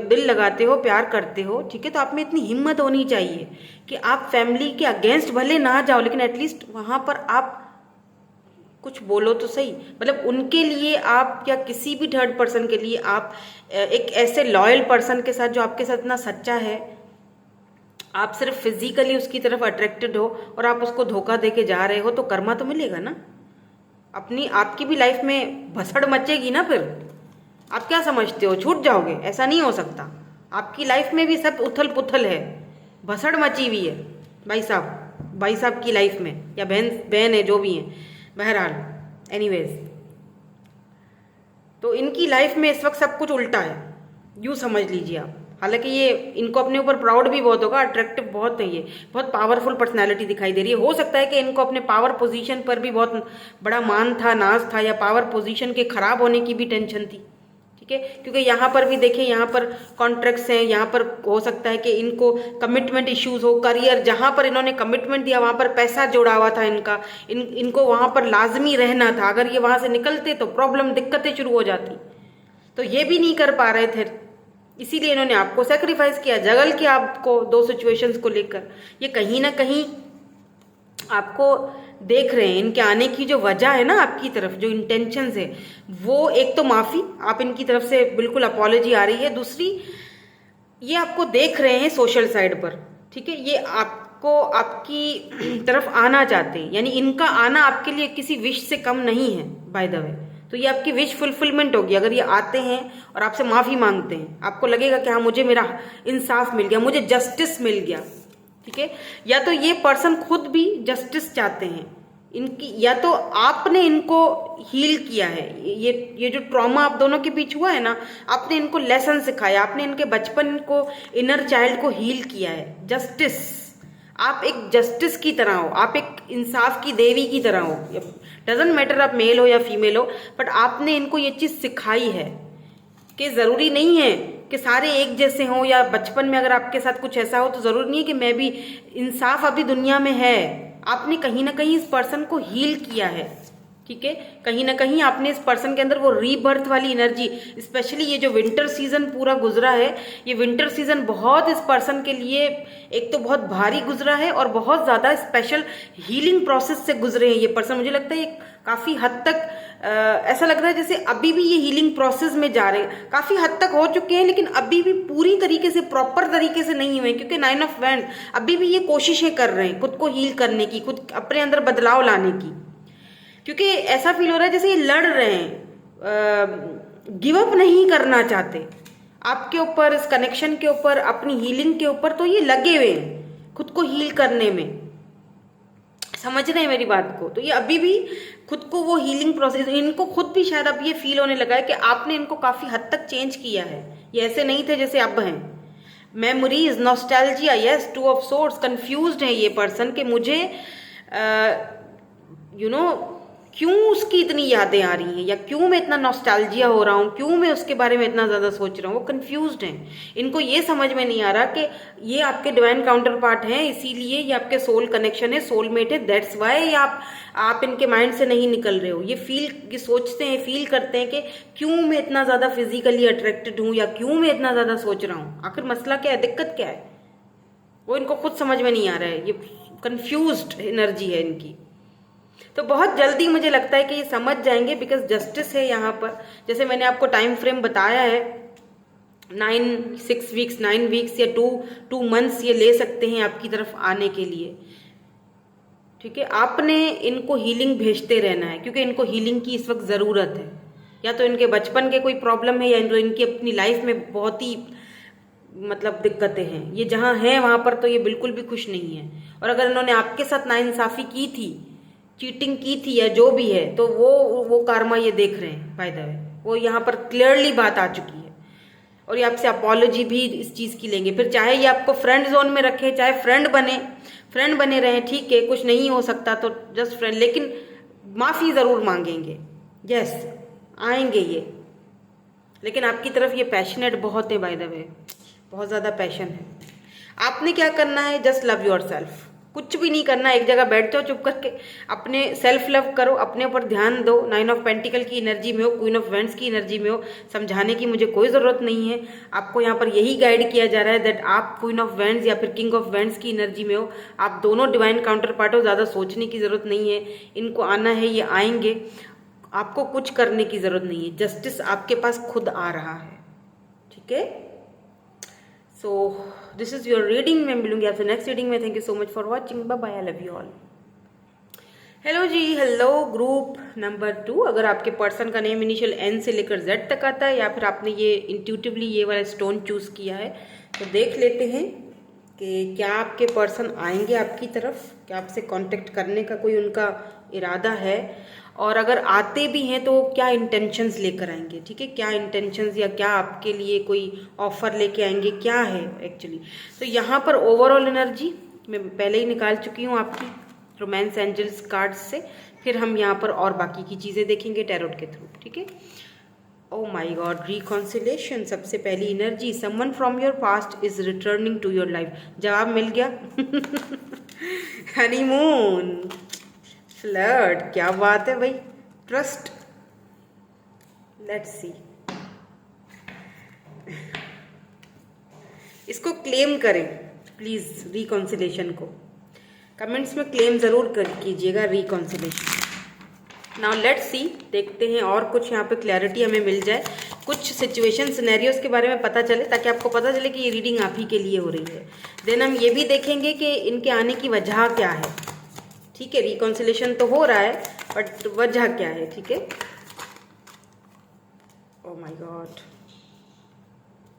दिल लगाते हो, प्यार करते हो, ठीक है, तो आप में इतनी हिम्मत होनी चाहिए कि आप फैमिली के अगेंस्ट भले ना जाओ, लेकिन एटलीस्ट वहाँ पर आप कुछ बोलो तो सही। मतलब उनके लिए आप, या किसी भी थर्ड पर्सन के लिए आप एक ऐसे लॉयल पर्सन के साथ जो आपके साथ इतना सच्चा है, आप सिर्फ फिजिकली उसकी तरफ अट्रैक्टेड हो और आप उसको धोखा दे के जा रहे हो, तो कर्मा तो मिलेगा ना। आपकी भी लाइफ में भसड़ मचेगी ना। फिर आप क्या समझते हो, छूट जाओगे? ऐसा नहीं हो सकता। आपकी लाइफ में भी सब उथल पुथल है, भसड़ मची हुई है भाई साहब की लाइफ में, या बहन है, जो भी है। बहरहाल, एनीवेज, तो इनकी लाइफ में इस वक्त सब कुछ उल्टा है, यूँ समझ लीजिए आप। हालांकि ये, इनको अपने ऊपर प्राउड भी बहुत होगा, अट्रैक्टिव बहुत है, ये बहुत पावरफुल पर्सनालिटी दिखाई दे रही है। हो सकता है कि इनको अपने पावर पोजीशन पर भी बहुत बड़ा मान था, नाज था, या पावर पोजीशन के खराब होने की भी टेंशन थी, ठीक है, क्योंकि यहाँ पर भी देखिए, यहाँ पर कॉन्ट्रैक्ट्स हैं, यहाँ पर हो सकता है कि इनको कमिटमेंट इश्यूज हो, करियर, जहाँ पर इन्होंने कमिटमेंट दिया वहाँ पर पैसा जोड़ा हुआ था इनको वहाँ पर लाजमी रहना था। अगर ये वहाँ से निकलते तो प्रॉब्लम, दिक्कतें शुरू हो जाती। तो ये भी नहीं कर पा रहे थे, इसीलिए इन्होंने आपको सेक्रीफाइस किया, जगल किया आपको दो सिचुएशंस को लेकर। ये कहीं ना कहीं आपको देख रहे हैं, इनके आने की जो वजह है ना आपकी तरफ, जो इंटेंशंस है वो, एक तो माफ़ी, आप इनकी तरफ से बिल्कुल अपॉलॉजी आ रही है। दूसरी, ये आपको देख रहे हैं सोशल साइड पर, ठीक है, ये आपको आपकी तरफ आना चाहते हैं, यानी इनका आना आपके लिए किसी विश से कम नहीं है बाय द वे। तो ये आपकी विश फुलफिलमेंट होगी अगर ये आते हैं और आपसे माफ़ी मांगते हैं। आपको लगेगा कि हाँ मुझे मेरा इंसाफ मिल गया, मुझे जस्टिस मिल गया, ठीक है। या तो ये पर्सन खुद भी जस्टिस चाहते हैं इनकी, या तो आपने इनको हील किया है। ये जो ट्रॉमा आप दोनों के बीच हुआ है ना, आपने इनको लेसन सिखाया, आपने इनके बचपन को, इनर चाइल्ड को हील किया है। जस्टिस, आप एक जस्टिस की तरह हो, आप एक इंसाफ की देवी की तरह हो। डजेंट मैटर आप मेल हो या फीमेल हो, बट आपने इनको ये चीज़ सिखाई है कि ज़रूरी नहीं है कि सारे एक जैसे हों, या बचपन में अगर आपके साथ कुछ ऐसा हो तो ज़रूरी नहीं है कि मैं भी, इंसाफ अभी दुनिया में है। आपने कहीं ना कहीं इस पर्सन को हील किया है, ठीक है। कहीं ना कहीं आपने इस पर्सन के अंदर वो रीबर्थ वाली एनर्जी, स्पेशली ये जो विंटर सीजन पूरा गुजरा है, ये विंटर सीजन बहुत इस पर्सन के लिए एक तो बहुत भारी गुजरा है और बहुत ज़्यादा स्पेशल हीलिंग प्रोसेस से गुजरे हैं ये पर्सन। मुझे लगता है काफ़ी हद तक ऐसा लग रहा है जैसे अभी भी ये हीलिंग प्रोसेस में जा रहे हैं। काफ़ी हद तक हो चुके हैं लेकिन अभी भी पूरी तरीके से, प्रॉपर तरीके से नहीं हुए, क्योंकि 9 ऑफ वैंड अभी भी ये कोशिशें कर रहे हैं खुद को हील करने की, खुद अपने अंदर बदलाव लाने की, क्योंकि ऐसा फील हो रहा है जैसे ये लड़ रहे हैं, गिव अप नहीं करना चाहते आपके ऊपर, इस कनेक्शन के ऊपर, अपनी हीलिंग के ऊपर। तो ये लगे हुए हैं खुद को हील करने में, समझ रहे हैं मेरी बात को। तो ये अभी भी खुद को वो हीलिंग प्रोसेस, इनको खुद भी शायद अब ये फील होने लगा है कि आपने इनको काफ़ी हद तक चेंज किया है, ये ऐसे नहीं थे जैसे अब हैं। Memories, nostalgia, yes, 2 of swords, confused है ये पर्सन कि मुझे क्यों उसकी इतनी यादें आ रही हैं, या क्यों मैं इतना नॉस्टैल्जिया हो रहा हूँ, क्यों मैं उसके बारे में इतना ज़्यादा सोच रहा हूँ। वो कंफ्यूज्ड हैं, इनको ये समझ में नहीं आ रहा कि ये आपके डिवाइन काउंटर पार्ट हैं, इसीलिए ये आपके सोल कनेक्शन है, सोलमेट है, दैट्स वाई आप इनके माइंड से नहीं निकल रहे हो। ये सोचते हैं, फील करते हैं कि क्यों मैं इतना ज़्यादा फिजिकली अट्रैक्टेड हूँ, या क्यों मैं इतना ज़्यादा सोच रहा हूँ, आखिर मसला क्या है, दिक्कत क्या है, वो इनको खुद समझ में नहीं आ रहा है। ये कंफ्यूज्ड एनर्जी है इनकी। तो बहुत जल्दी मुझे लगता है कि ये समझ जाएंगे, बिकॉज जस्टिस है यहाँ पर। जैसे मैंने आपको टाइम फ्रेम बताया है, 6 वीक्स, 9 वीक्स या 2 मंथ्स ये ले सकते हैं आपकी तरफ आने के लिए, ठीक है। आपने इनको हीलिंग भेजते रहना है, क्योंकि इनको हीलिंग की इस वक्त ज़रूरत है। या तो इनके बचपन के कोई प्रॉब्लम है, या तो इनकी अपनी लाइफ में बहुत ही मतलब दिक्कतें हैं। ये जहाँ हैं वहाँ पर तो ये बिल्कुल भी खुश नहीं है। और अगर इन्होंने आपके साथ नाइंसाफ़ी की थी, चीटिंग की थी, या जो भी है, तो वो कार्मा ये देख रहे हैं बाय द वे। वो यहाँ पर क्लियरली बात आ चुकी है, और ये आपसे अपॉलॉजी भी इस चीज़ की लेंगे। फिर चाहे ये आपको फ्रेंड जोन में रखे, चाहे फ्रेंड बने रहें, ठीक है, कुछ नहीं हो सकता तो जस्ट फ्रेंड, लेकिन माफ़ी ज़रूर मांगेंगे, यस, आएंगे ये। लेकिन आपकी तरफ ये पैशनेट बहुत है बाय द वे, बहुत ज़्यादा पैशन है। आपने क्या करना है, जस्ट लव योर सेल्फ, कुछ भी नहीं करना, एक जगह बैठ जाओ चुप करके, अपने सेल्फ लव करो, अपने ऊपर ध्यान दो। 9 ऑफ पेंटिकल की एनर्जी में हो, क्वीन ऑफ वेंड्स की एनर्जी में हो, समझाने की मुझे कोई ज़रूरत नहीं है। आपको यहाँ पर यही गाइड किया जा रहा है दैट आप क्वीन ऑफ वेंड्स या फिर किंग ऑफ वेंड्स की एनर्जी में हो, आप दोनों डिवाइन काउंटर पार्ट हो। ज़्यादा सोचने की ज़रूरत नहीं है, इनको आना है, ये आएंगे, आपको कुछ करने की ज़रूरत नहीं है, जस्टिस आपके पास खुद आ रहा है, ठीक है। So this is your reading. मैं मिलूंगी आपसे नेक्स्ट रीडिंग में। Thank you so much for watching, bye bye, I love you all. Hello जी, हेलो ग्रुप नंबर 2। अगर आपके पर्सन का नेम इनिशियल एन से लेकर जेड तक आता है, या फिर आपने ये इंट्यूटिवली ये वाला स्टोन चूज़ किया है, तो देख लेते हैं कि क्या आपके पर्सन आएंगे आपकी तरफ, क्या आपसे कांटेक्ट करने का कोई उनका इरादा है, और अगर आते भी हैं तो क्या इंटेंशंस लेकर आएंगे, ठीक है। क्या इंटेंशंस, या क्या आपके लिए कोई ऑफर लेके आएंगे, क्या है एक्चुअली। तो यहाँ पर ओवरऑल एनर्जी मैं पहले ही निकाल चुकी हूँ आपकी रोमांस एंजल्स कार्ड्स से, फिर हम यहाँ पर और बाकी की चीज़ें देखेंगे टैरोट के थ्रू, ठीक है। ओ माय गॉड, रिकॉन्सिलेशन, सबसे पहली energy, someone from your past is returning to your life. जवाब मिल गया। हनीमून, फ्लर्ट, क्या बात है भाई, ट्रस्ट, लेट्स सी। इसको क्लेम करें प्लीज, रिकॉन्सिलेशन को कमेंट्स में क्लेम जरूर कर कीजिएगा रिकॉन्सिलेशन। नाउ लेट्स सी, देखते हैं और कुछ यहाँ पे क्लैरिटी हमें मिल जाए, कुछ सिचुएशन सिनेरियोज के बारे में पता चले, ताकि आपको पता चले कि ये रीडिंग आप ही के लिए हो रही है। देन हम ये भी देखेंगे कि इनके आने की वजह क्या है। ठीक है, रिकॉन्सिलेशन तो हो रहा है बट वजह क्या है। ठीक है, ओह माय गॉड,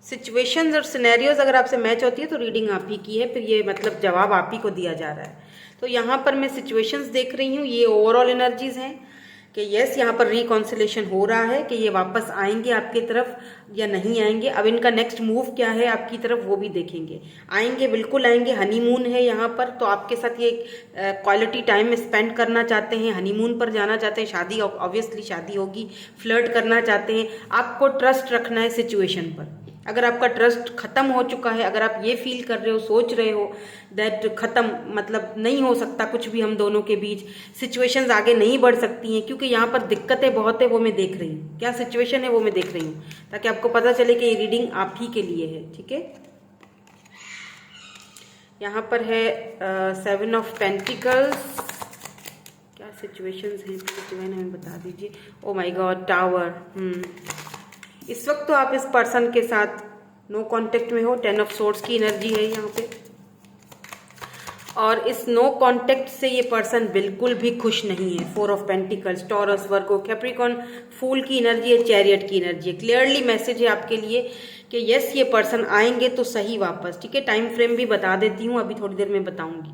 सिचुएशंस और सिनेरियोज अगर आपसे मैच होती है तो रीडिंग आप ही की है, फिर ये मतलब जवाब आप ही को दिया जा रहा है। तो यहाँ पर मैं सिचुएशंस देख रही हूँ, ये ओवरऑल एनर्जीज हैं कि यस यहाँ पर रिकॉन्सिलेशन हो रहा है, कि ये वापस आएंगे आपकी तरफ या नहीं आएंगे। अब इनका नेक्स्ट मूव क्या है आपकी तरफ वो भी देखेंगे। आएंगे, बिल्कुल आएंगे, हनीमून है यहाँ पर, तो आपके साथ ये क्वालिटी टाइम स्पेंड करना चाहते हैं, हनीमून पर जाना चाहते हैं, शादी ऑब्वियसली शादी होगी, फ्लर्ट करना चाहते हैं। आपको ट्रस्ट रखना है सिचुएशन पर। अगर आपका ट्रस्ट खत्म हो चुका है, अगर आप ये फील कर रहे हो, सोच रहे हो दैट खत्म, मतलब नहीं हो सकता कुछ भी हम दोनों के बीच, सिचुएशंस आगे नहीं बढ़ सकती हैं, क्योंकि यहाँ पर दिक्कतें बहुत है, वो मैं देख रही हूँ। क्या सिचुएशन है वो मैं देख रही हूँ, ताकि आपको पता चले कि ये रीडिंग आप ही के लिए है। ठीक है, यहाँ पर है 7 ऑफ पेंटिकल्स। क्या सिचुएशंस हैं डिवाइन, हमें बता दीजिए। ओ माय गॉड, टावर। इस वक्त तो आप इस पर्सन के साथ नो कांटेक्ट में हो। 10 ऑफ सोर्ड्स की एनर्जी है यहाँ पे, और इस नो कांटेक्ट से ये पर्सन बिल्कुल भी खुश नहीं है। 4 of pentacles, Taurus, Virgo, Capricorn, fool की एनर्जी है, चैरियट की एनर्जी है। क्लियरली मैसेज है आपके लिए कि यस ये पर्सन आएंगे तो सही वापस। ठीक है, टाइम फ्रेम भी बता देती हूँ, अभी थोड़ी देर में बताऊंगी।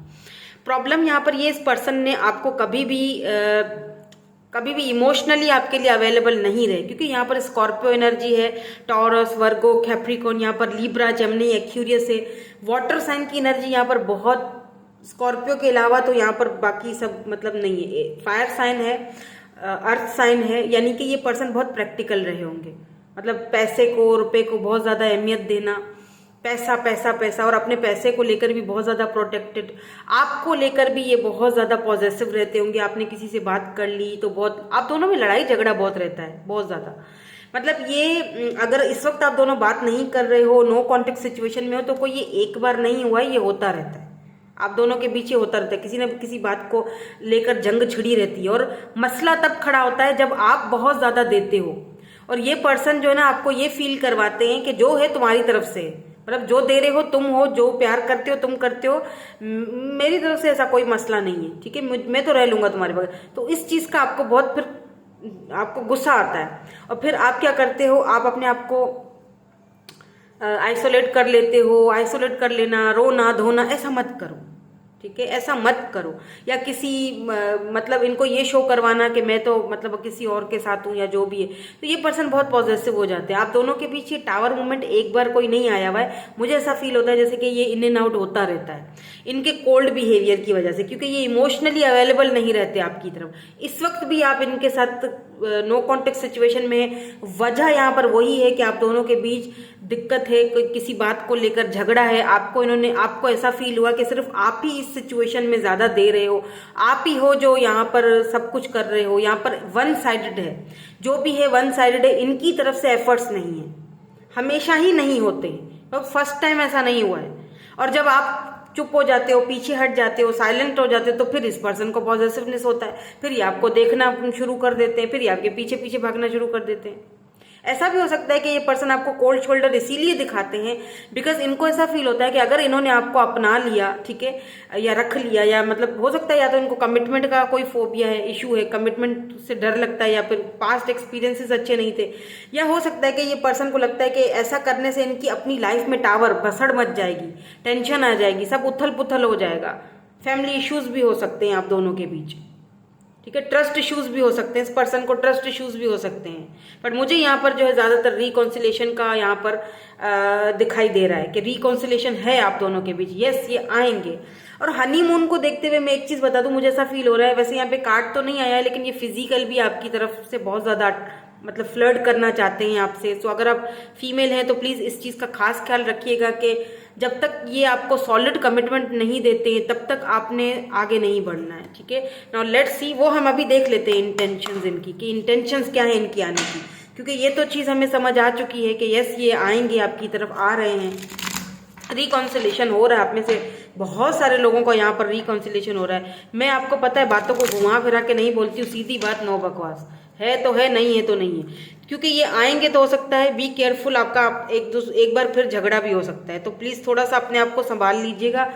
प्रॉब्लम यहाँ पर ये, इस पर्सन ने आपको कभी भी इमोशनली आपके लिए अवेलेबल नहीं रहे, क्योंकि यहाँ पर स्कॉर्पियो एनर्जी है, टॉरस, वर्गो, कैप्रिकॉर्न, यहाँ पर लिब्रा, जेमिनी, एक्वेरियस है। वाटर साइन की एनर्जी यहाँ पर बहुत, स्कॉर्पियो के अलावा तो यहाँ पर बाकी सब मतलब नहीं है। फायर साइन है, अर्थ साइन है, यानी कि ये पर्सन बहुत प्रैक्टिकल रहे होंगे। मतलब पैसे को, रुपए को बहुत ज्यादा अहमियत देना, पैसा पैसा पैसा, और अपने पैसे को लेकर भी बहुत ज्यादा प्रोटेक्टेड, आपको लेकर भी ये बहुत ज्यादा पॉजिटिव रहते होंगे। आपने किसी से बात कर ली तो बहुत, आप दोनों में लड़ाई झगड़ा बहुत रहता है, बहुत ज्यादा। मतलब ये अगर इस वक्त आप दोनों बात नहीं कर रहे हो, नो कॉन्टेक्ट सिचुएशन में हो, तो कोई ये एक बार नहीं हुआ है, ये होता रहता है। आप दोनों के बीच ये होता रहता है, किसी न किसी बात को लेकर जंग छिड़ी रहती है। और मसला तब खड़ा होता है जब आप बहुत ज्यादा देते हो, और ये पर्सन जो है ना आपको ये फील करवाते हैं कि जो है तुम्हारी तरफ से, मतलब जो दे रहे हो तुम हो, जो प्यार करते हो तुम करते हो, मेरी तरफ से ऐसा कोई मसला नहीं है। ठीक है, मैं तो रह लूंगा तुम्हारे बगैर। तो इस चीज का आपको बहुत फिर आपको गुस्सा आता है, और फिर आप क्या करते हो, आप अपने आप को आइसोलेट कर लेते हो। आइसोलेट कर लेना, रोना धोना, ऐसा मत करो। ठीक है, ऐसा मत करो। या किसी मतलब इनको ये शो करवाना कि मैं तो मतलब किसी और के साथ हूँ या जो भी है, तो ये पर्सन बहुत पॉजिटिव हो जाते हैं। आप दोनों के बीच ये टावर मूवमेंट एक बार कोई नहीं आया हुआ है, मुझे ऐसा फील होता है जैसे कि ये इन एंड आउट होता रहता है इनके कोल्ड बिहेवियर की वजह से, क्योंकि ये इमोशनली अवेलेबल नहीं रहते आपकी तरफ। इस वक्त भी आप इनके साथ नो कॉन्टेक्ट सिचुएशन में, वजह यहाँ पर वही है कि आप दोनों के बीच दिक्कत है, किसी बात को लेकर झगड़ा है। आपको ऐसा फील हुआ कि सिर्फ आप ही इस सिचुएशन में ज्यादा दे रहे हो, आप ही हो जो यहाँ पर सब कुछ कर रहे हो। यहाँ पर वन साइडेड है, जो भी है वन साइडेड है। इनकी तरफ से एफर्ट्स नहीं है, हमेशा ही नहीं होते, तो फर्स्ट टाइम ऐसा नहीं हुआ है। और जब आप चुप हो जाते हो, पीछे हट जाते हो, साइलेंट हो जाते हो, तो फिर इस पर्सन को पॉजिटिवनेस होता है, फिर ये आपको देखना शुरू कर देते हैं, फिर ये आपके पीछे पीछे भागना शुरू कर देते हैं। ऐसा भी हो सकता है कि ये पर्सन आपको कोल्ड शोल्डर इसीलिए दिखाते हैं बिकॉज इनको ऐसा फील होता है कि अगर इन्होंने आपको अपना लिया, ठीक है, या रख लिया, या मतलब हो सकता है या तो इनको कमिटमेंट का कोई फोबिया है, इशू है, कमिटमेंट से डर लगता है, या फिर पास्ट एक्सपीरियंसेस अच्छे नहीं थे, या हो सकता है कि ये पर्सन को लगता है कि ऐसा करने से इनकी अपनी लाइफ में टावर भसड़ मच जाएगी, टेंशन आ जाएगी, सब उथल पुथल हो जाएगा। फैमिली इश्यूज भी हो सकते हैं आप दोनों के बीच। ठीक है, ट्रस्ट इश्यूज भी हो सकते हैं, इस पर्सन को ट्रस्ट इश्यूज भी हो सकते हैं। बट मुझे यहाँ पर जो है ज्यादातर रिकॉन्सिलेशन का यहाँ पर दिखाई दे रहा है कि रिकॉन्सिलेशन है आप दोनों के बीच। यस, ये आएंगे। और हनीमून को देखते हुए मैं एक चीज बता दूं, मुझे ऐसा फील हो रहा है, वैसे यहाँ पे कार्ड तो नहीं आया है, लेकिन ये फिजिकल भी आपकी तरफ से बहुत ज्यादा मतलब फ्लर्ट करना चाहते हैं आपसे। तो अगर आप फीमेल हैं तो प्लीज इस चीज का खास ख्याल रखिएगा कि जब तक ये आपको सॉलिड कमिटमेंट नहीं देते हैं तब तक आपने आगे नहीं बढ़ना है। ठीक है, नाउ लेट्स सी, वो हम अभी देख लेते हैं इंटेंशंस इनकी, कि इंटेंशंस क्या है इनकी आने की, क्योंकि ये तो चीज़ हमें समझ आ चुकी है कि यस ये आएंगे, आपकी तरफ आ रहे हैं, रिकॉन्सिलेशन हो रहा है। आप में से बहुत सारे लोगों को यहाँ पर रिकॉन्सिलेशन हो रहा है। मैं आपको पता है बातों को घुमा फिरा के नहीं बोलती हूँ, सीधी बात, नो बकवास, है तो है, नहीं है तो नहीं है, क्योंकि ये आएंगे तो हो सकता है, बी केयरफुल, आपका एक बार फिर झगड़ा भी हो सकता है, तो प्लीज़ थोड़ा सा अपने आप को संभाल लीजिएगा।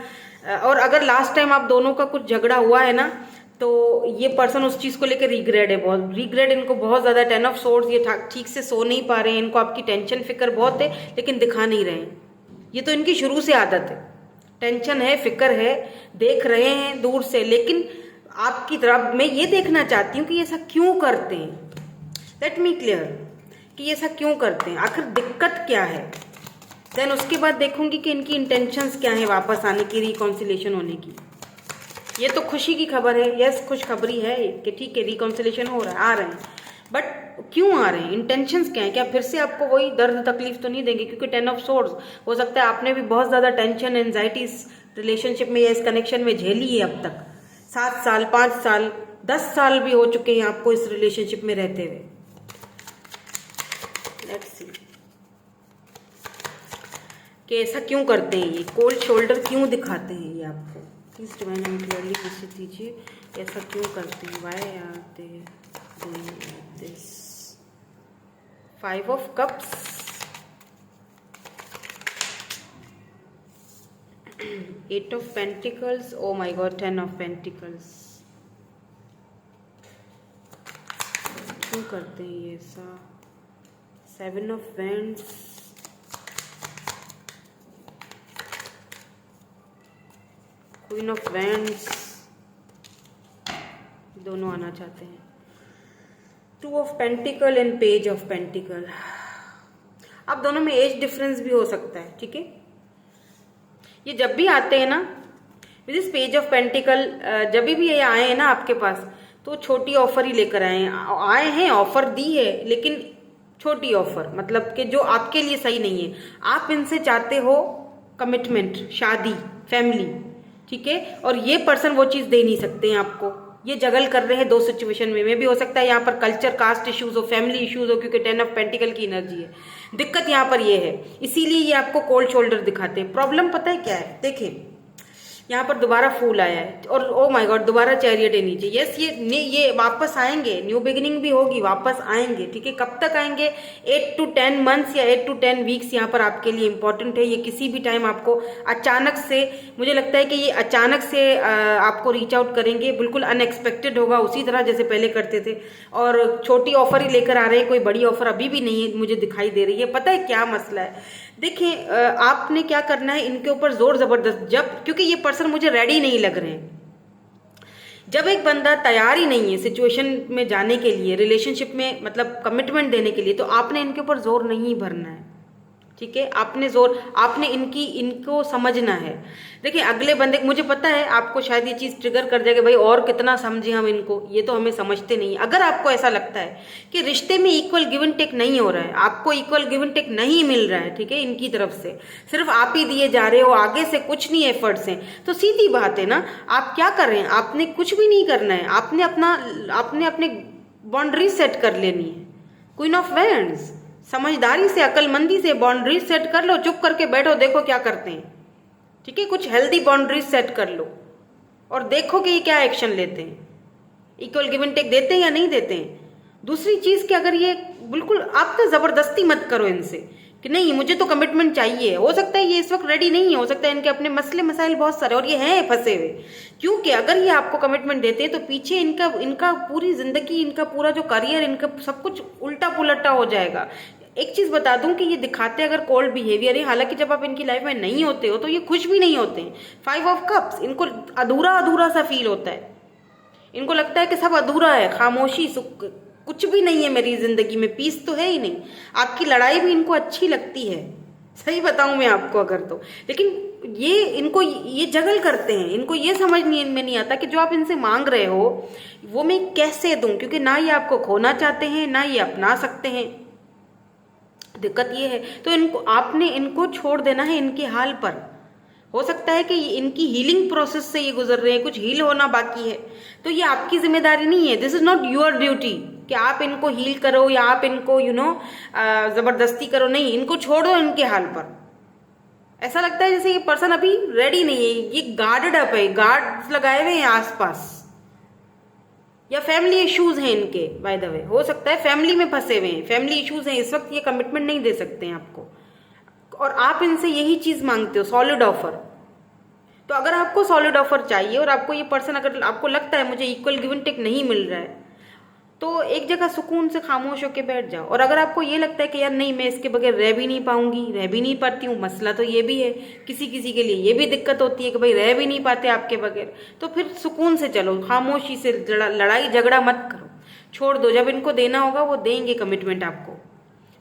और अगर लास्ट टाइम आप दोनों का कुछ झगड़ा हुआ है ना, तो ये पर्सन उस चीज़ को लेकर रिग्रेट है, बहुत रिग्रेट इनको, बहुत ज़्यादा। 10 ऑफ सोर्ड्स, ये ठीक से सो नहीं पा रहे हैं, इनको आपकी टेंशन फिक्र बहुत है लेकिन दिखा नहीं रहे हैं। ये तो इनकी शुरू से आदत है, टेंशन है, फिक्र है, देख रहे हैं दूर से, लेकिन आपकी तरफ मैं ये देखना चाहती हूँ कि ये ऐसा क्यों करते हैं। लेट मी क्लियर कि ये ऐसा क्यों करते हैं, आखिर दिक्कत क्या है। देन उसके बाद देखूंगी कि इनकी इंटेंशंस क्या है वापस आने की, रिकॉन्सिलेशन होने की। ये तो खुशी की खबर है, यस खुशखबरी है कि ठीक है रिकॉन्सिलेशन हो रहा है, आ रहे हैं, बट क्यों आ रहे हैं, इंटेंशंस क्या है, क्या फिर से आपको वही दर्द तकलीफ तो नहीं देंगे, क्योंकि 10 ऑफ सोर्ड्स, हो सकता है आपने भी बहुत ज़्यादा टेंशन, एंजाइटी इस रिलेशनशिप में या इस कनेक्शन में झेली है अब तक। 7 साल, 5 साल, 10 साल भी हो चुके हैं आपको इस रिलेशनशिप में रहते हुए। लेट्स सी कि ऐसा क्यों करते हैं, ये कोल्ड शोल्डर क्यों दिखाते हैं ये आपको। Please divine and clearly message दीजिए, ऐसा क्यों करते हैं, why are they doing this. 5 of cups, 8 of pentacles, oh my god, 10 of pentacles. क्यों करते हैं ये ऐसा। 7 of wands, queen of wands, दोनों आना चाहते हैं। 2 of pentacle and page of pentacle. अब दोनों में एज डिफरेंस भी हो सकता है, ठीक है। ये जब भी आते हैं ना with this page of pentacle, जब भी ये आए हैं ना आपके पास, तो छोटी ऑफर ही लेकर आए हैं, ऑफर दी है लेकिन छोटी ऑफर, मतलब कि जो आपके लिए सही नहीं है। आप इनसे चाहते हो कमिटमेंट, शादी, फैमिली, ठीक है, और ये पर्सन वो चीज़ दे नहीं सकते हैं आपको। ये जगल कर रहे हैं दो सिचुएशन में भी हो सकता है यहाँ पर कल्चर, कास्ट इश्यूज हो, फैमिली इश्यूज हो, क्योंकि 10 ऑफ पेंटिकल की एनर्जी है। दिक्कत यहाँ पर ये है, इसीलिए ये आपको कोल्ड शोल्डर दिखाते हैं। प्रॉब्लम पता है क्या है, देखें यहाँ पर दोबारा फूल आया है और ओ माय गॉड दोबारा चैरियट है नीचे। यस ये वापस आएंगे, न्यू बिगिनिंग भी होगी, वापस आएंगे, ठीक है। कब तक आएंगे, 8 to 10 मंथ्स या 8 to 10 वीक्स यहाँ पर आपके लिए इंपॉर्टेंट है। ये किसी भी टाइम आपको अचानक से, मुझे लगता है कि ये अचानक से आपको रीच आउट करेंगे, बिल्कुल अनएक्सपेक्टेड होगा, उसी तरह जैसे पहले करते थे। और छोटी ऑफर ही लेकर आ रहे हैं, कोई बड़ी ऑफर अभी भी नहीं है मुझे दिखाई दे रही है। पता है क्या मसला है, देखिए आपने क्या करना है, इनके ऊपर जोर जबरदस्त, जब क्योंकि ये पर्सन मुझे रेडी नहीं लग रहे हैं। जब एक बंदा तैयार ही नहीं है सिचुएशन में जाने के लिए, रिलेशनशिप में मतलब कमिटमेंट देने के लिए, तो आपने इनके ऊपर जोर नहीं भरना है, ठीक है। आपने इनको समझना है। देखिए अगले बंदे, मुझे पता है आपको शायद ये चीज़ ट्रिगर कर जाएगी, भाई और कितना समझे हम इनको, ये तो हमें समझते नहीं। अगर आपको ऐसा लगता है कि रिश्ते में इक्वल गिव एंड टेक नहीं हो रहा है, आपको इक्वल गिव एंड टेक नहीं मिल रहा है, ठीक है, इनकी तरफ से सिर्फ आप ही दिए जा रहे हो, आगे से कुछ नहीं एफर्ट्स हैं, तो सीधी बात है ना, आप क्या कर रहे हैं, आपने कुछ भी नहीं करना है, आपने अपने बाउंड्री सेट कर लेनी है। क्वीन ऑफ वैंड्स, समझदारी से, अकलमंदी से बाउंड्री सेट कर लो, चुप करके बैठो, देखो क्या करते हैं, ठीक है। कुछ हेल्दी बाउंड्री सेट कर लो और देखो कि ये क्या एक्शन लेते हैं, इक्वल गिव एंड टेक देते हैं या नहीं देते हैं। दूसरी चीज कि अगर ये बिल्कुल, आप तो जबरदस्ती मत करो इनसे कि नहीं मुझे तो कमिटमेंट चाहिए। हो सकता है ये इस वक्त रेडी नहीं है, हो सकता है इनके अपने मसले मसाइल बहुत सारे और ये हैं फंसे हुए, क्योंकि अगर ये आपको कमिटमेंट देते हैं तो पीछे इनका पूरी जिंदगी, इनका पूरा जो करियर, इनका सब कुछ उल्टा पुलटा हो जाएगा। एक चीज बता दूं कि ये दिखाते अगर कोल्ड बिहेवियर है, हालांकि जब आप इनकी लाइफ में नहीं होते हो तो ये खुश भी नहीं होते हैं। 5 ऑफ कप्स, इनको अधूरा अधूरा सा फील होता है, इनको लगता है कि सब अधूरा है, खामोशी, कुछ भी नहीं है मेरी जिंदगी में, पीस तो है ही नहीं। आपकी लड़ाई भी इनको अच्छी लगती है, सही बताऊं मैं आपको अगर तो, लेकिन इनको ये जगल करते हैं, इनको ये समझ नहीं आता कि जो आप इनसे मांग रहे हो वो मैं कैसे दूं, क्योंकि ना ये आपको खोना चाहते हैं ना ये अपना सकते हैं। दिक्कत ये है, तो आपने इनको छोड़ देना है इनके हाल पर। हो सकता है कि इनकी हीलिंग प्रोसेस से ये गुजर रहे हैं, कुछ हील होना बाकी है, तो ये आपकी जिम्मेदारी नहीं है। This is not your duty कि आप इनको हील करो या आप इनको जबरदस्ती करो। नहीं, इनको छोड़ दो इनके हाल पर। ऐसा लगता है जैसे ये पर्सन अभी रेडी नहीं है, ये गार्डेड अप है, गार्ड्स लगाए हुए हैं आसपास, या फैमिली इश्यूज हैं इनके। बाय द वे हो सकता है फैमिली में फंसे हुए हैं, फैमिली इश्यूज हैं, इस वक्त ये कमिटमेंट नहीं दे सकते हैं आपको, और आप इनसे यही चीज मांगते हो, सॉलिड ऑफर। तो अगर आपको सॉलिड ऑफर चाहिए और आपको ये पर्सन, अगर आपको लगता है मुझे इक्वल गिव एंड टेक नहीं मिल रहा है, तो एक जगह सुकून से खामोश होकर बैठ जाओ। और अगर आपको ये लगता है कि यार नहीं, मैं इसके बगैर रह भी नहीं पाऊंगी, रह भी नहीं पाती हूँ, मसला तो ये भी है, किसी किसी के लिए ये भी दिक्कत होती है कि भाई रह भी नहीं पाते आपके बगैर, तो फिर सुकून से चलो, खामोशी से, लड़ाई झगड़ा मत करो, छोड़ दो। जब इनको देना होगा वो देंगे कमिटमेंट आपको।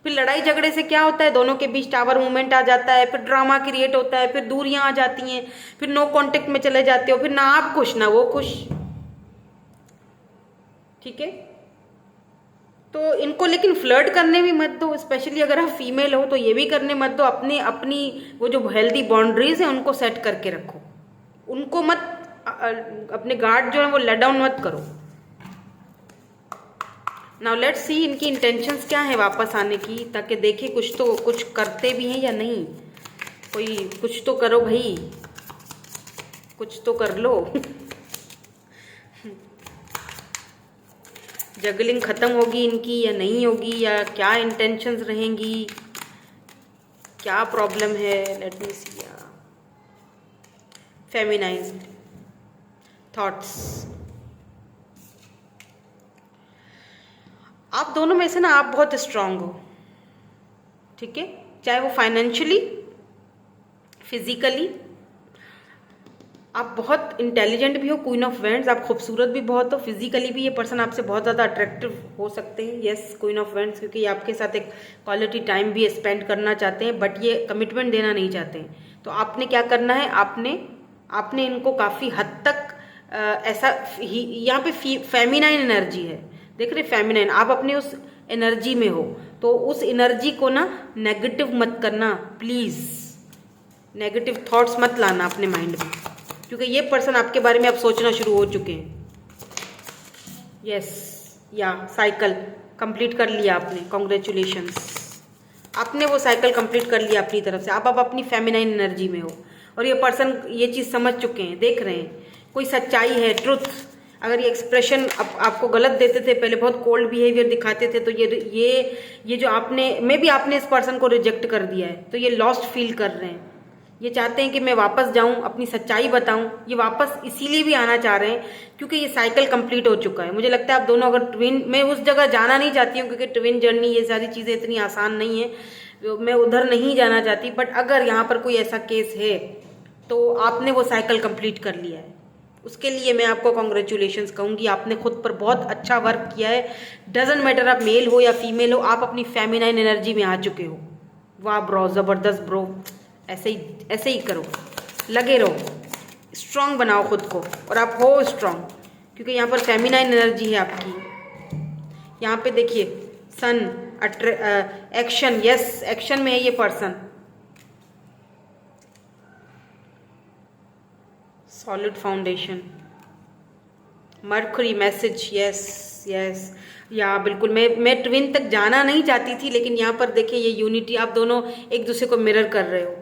फिर लड़ाई झगड़े से क्या होता है, दोनों के बीच टावर मूवमेंट आ जाता है, फिर ड्रामा क्रिएट होता है, फिर दूरियां आ जाती हैं, फिर नो कांटेक्ट में चले जाते हो, फिर ना आप खुश ना वो खुश। ठीक है, तो इनको लेकिन फ्लर्ट करने भी मत दो, स्पेशली अगर आप फीमेल हो तो ये भी करने मत दो। अपनी अपनी वो जो हेल्दी बाउंड्रीज है उनको सेट करके रखो, उनको मत, अपने गार्ड जो है वो लेट डाउन मत करो। नाउ लेट्स सी इनकी इंटेंशंस क्या है वापस आने की, ताकि देखे कुछ करते भी हैं या नहीं। कोई कुछ तो करो भाई, कुछ तो कर लो। जगलिंग खत्म होगी इनकी या नहीं होगी, या क्या इंटेंशंस रहेंगी, क्या प्रॉब्लम है। लेट मी सी। फेमिनाइन थॉट्स, आप दोनों में से ना आप बहुत स्ट्रांग हो, ठीक है, चाहे वो फाइनेंशियली, फिजिकली, आप बहुत इंटेलिजेंट भी हो, क्वीन ऑफ वेंड्स, आप खूबसूरत भी बहुत हो, फिजिकली भी ये पर्सन आपसे बहुत ज़्यादा अट्रैक्टिव हो सकते हैं। यस, क्वीन ऑफ वेंड्स, क्योंकि ये आपके साथ एक क्वालिटी टाइम भी स्पेंड करना चाहते हैं, बट ये कमिटमेंट देना नहीं चाहते हैं। तो आपने क्या करना है, आपने इनको काफ़ी हद तक ऐसा यहाँ पे फेमिनाइन एनर्जी है, देख रहे, फेमिनाइन, आप अपनी उस एनर्जी में हो, तो उस एनर्जी को ना नेगेटिव मत करना प्लीज़, नेगेटिव थॉट्स मत लाना अपने माइंड में, क्योंकि ये पर्सन आपके बारे में अब सोचना शुरू हो चुके हैं। यस, या साइकिल कंप्लीट कर लिया आपने, कॉन्ग्रेचुलेशंस, आपने वो साइकिल कंप्लीट कर लिया अपनी तरफ से। आप अब अपनी फेमिनाइन एनर्जी में हो, और ये पर्सन ये चीज़ समझ चुके हैं, देख रहे हैं कोई सच्चाई है, ट्रुथ। अगर ये एक्सप्रेशन आपको गलत देते थे पहले, बहुत कोल्ड बिहेवियर दिखाते थे, तो ये जो आपने इस पर्सन को रिजेक्ट कर दिया है, तो ये लॉस्ट फील कर रहे हैं। ये चाहते हैं कि मैं वापस जाऊं, अपनी सच्चाई बताऊं। ये वापस इसीलिए भी आना चाह रहे हैं क्योंकि ये साइकिल कंप्लीट हो चुका है। मुझे लगता है आप दोनों अगर ट्विन, मैं उस जगह जाना नहीं चाहती हूँ क्योंकि ट्विन जर्नी, ये सारी चीज़ें इतनी आसान नहीं है, मैं उधर नहीं जाना चाहती, बट अगर यहाँ पर कोई ऐसा केस है तो आपने वो साइकिल कंप्लीट कर लिया है। उसके लिए मैं आपको कॉन्ग्रेचुलेशंस कहूँगी, आपने खुद पर बहुत अच्छा वर्क किया है। डजेंट मैटर आप मेल हो या फीमेल हो, आप अपनी फेमिनाइन एनर्जी में आ चुके हो। वाह ब्रो, ज़बरदस्त ब्रो, ऐसे ही करो, लगे रहो, स्ट्रांग बनाओ खुद को, और आप हो स्ट्रांग क्योंकि यहाँ पर फेमिनाइन एनर्जी है आपकी। यहाँ पे देखिए सन, एक्शन, यस एक्शन में है ये person, solid foundation, mercury message, yes, या बिल्कुल मैं ट्विन तक जाना नहीं चाहती थी, लेकिन यहाँ पर देखिए ये यूनिटी, आप दोनों एक दूसरे को मिरर कर रहे हो,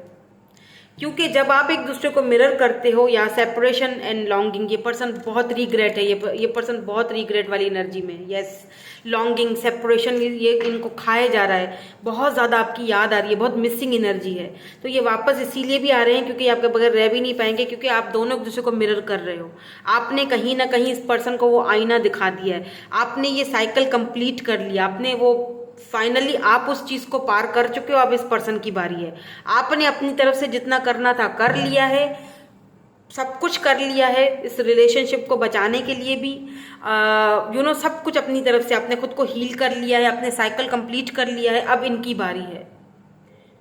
क्योंकि जब आप एक दूसरे को मिरर करते हो, या सेपरेशन एंड लॉन्गिंग, ये पर्सन बहुत रिग्रेट है, ये पर्सन बहुत रिग्रेट वाली एनर्जी में है। यस, लॉन्गिंग, सेपरेशन, ये इनको खाए जा रहा है, बहुत ज़्यादा आपकी याद आ रही है, बहुत मिसिंग एनर्जी है। तो ये वापस इसीलिए भी आ रहे हैं क्योंकि आपके बगैर रह भी नहीं पाएंगे, क्योंकि आप दोनों एक दूसरे को मिरर कर रहे हो। आपने कहीं ना कहीं इस पर्सन को वो आईना दिखा दिया है, आपने ये साइकिल कंप्लीट कर लिया, आपने वो फाइनली आप उस चीज को पार कर चुके हो। अब इस पर्सन की बारी है, आपने अपनी तरफ से जितना करना था कर लिया है, सब कुछ कर लिया है इस रिलेशनशिप को बचाने के लिए भी, सब कुछ अपनी तरफ से आपने खुद को हील कर लिया है, अपने साइकिल कंप्लीट कर लिया है। अब इनकी बारी है,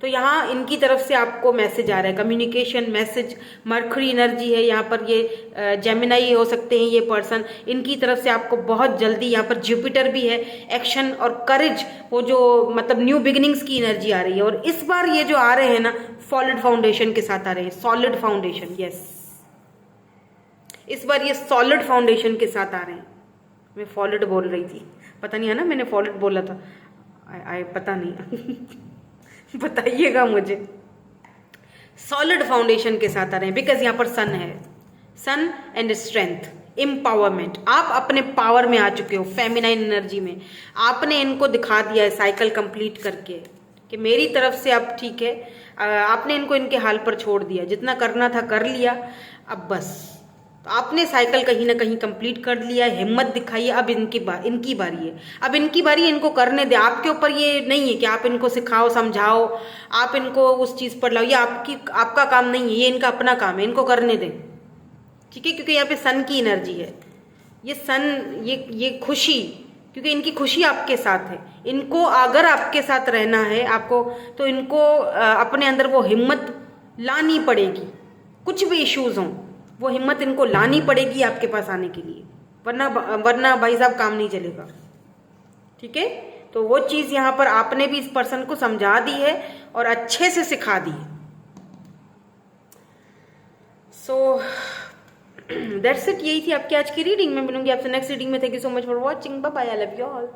तो यहाँ इनकी तरफ से आपको मैसेज आ रहा है, कम्युनिकेशन मैसेज, मर्करी एनर्जी है यहाँ पर, ये जेमिनाई हो सकते हैं ये पर्सन, इनकी तरफ से आपको बहुत जल्दी, यहाँ पर जुपिटर भी है, एक्शन और करेज, वो जो मतलब न्यू बिगिनिंग्स की एनर्जी आ रही है। और इस बार ये जो आ रहे हैं ना, सॉलिड फाउंडेशन के साथ आ रहे हैं, सॉलिड फाउंडेशन, यस, इस बार ये सॉलिड फाउंडेशन के साथ आ रहे हैं। मैं फॉलिड बोल रही थी, पता नहीं है ना, मैंने फॉलिड बोला था, आई पता नहीं बताइएगा मुझे। सॉलिड फाउंडेशन के साथ आ रहे हैं बिकॉज यहाँ पर सन है, सन एंड स्ट्रेंथ, एम्पावरमेंट। आप अपने पावर में आ चुके हो, फेमिनाइन एनर्जी में। आपने इनको दिखा दिया है साइकिल कंप्लीट करके कि मेरी तरफ से अब ठीक है। आपने इनको इनके हाल पर छोड़ दिया, जितना करना था कर लिया, अब बस। तो आपने साइकिल कहीं ना कहीं कंप्लीट कर लिया, हिम्मत दिखाई है, अब इनकी बारी है, अब इनकी बारी है, इनको करने दे। आपके ऊपर ये नहीं है कि आप इनको सिखाओ, समझाओ, आप इनको उस चीज़ पर लाओ, ये आपका काम नहीं है, ये इनका अपना काम है, इनको करने दें, ठीक है। क्योंकि यहाँ पे सन की एनर्जी है, ये सन, ये खुशी, क्योंकि इनकी खुशी आपके साथ है। इनको अगर आपके साथ रहना है आपको, तो इनको अपने अंदर वो हिम्मत लानी पड़ेगी। कुछ भी इश्यूज हों, वो हिम्मत इनको लानी पड़ेगी आपके पास आने के लिए, वरना भाई साहब काम नहीं चलेगा, ठीक है। तो वो चीज़ यहाँ पर आपने भी इस पर्सन को समझा दी है और अच्छे से सिखा दी है। सो दैट्स इट, यही थी आपकी आज की रीडिंग। मैं मिलूंगी आपसे नेक्स्ट रीडिंग में। Thank you so much for watching, bye bye, I love you all.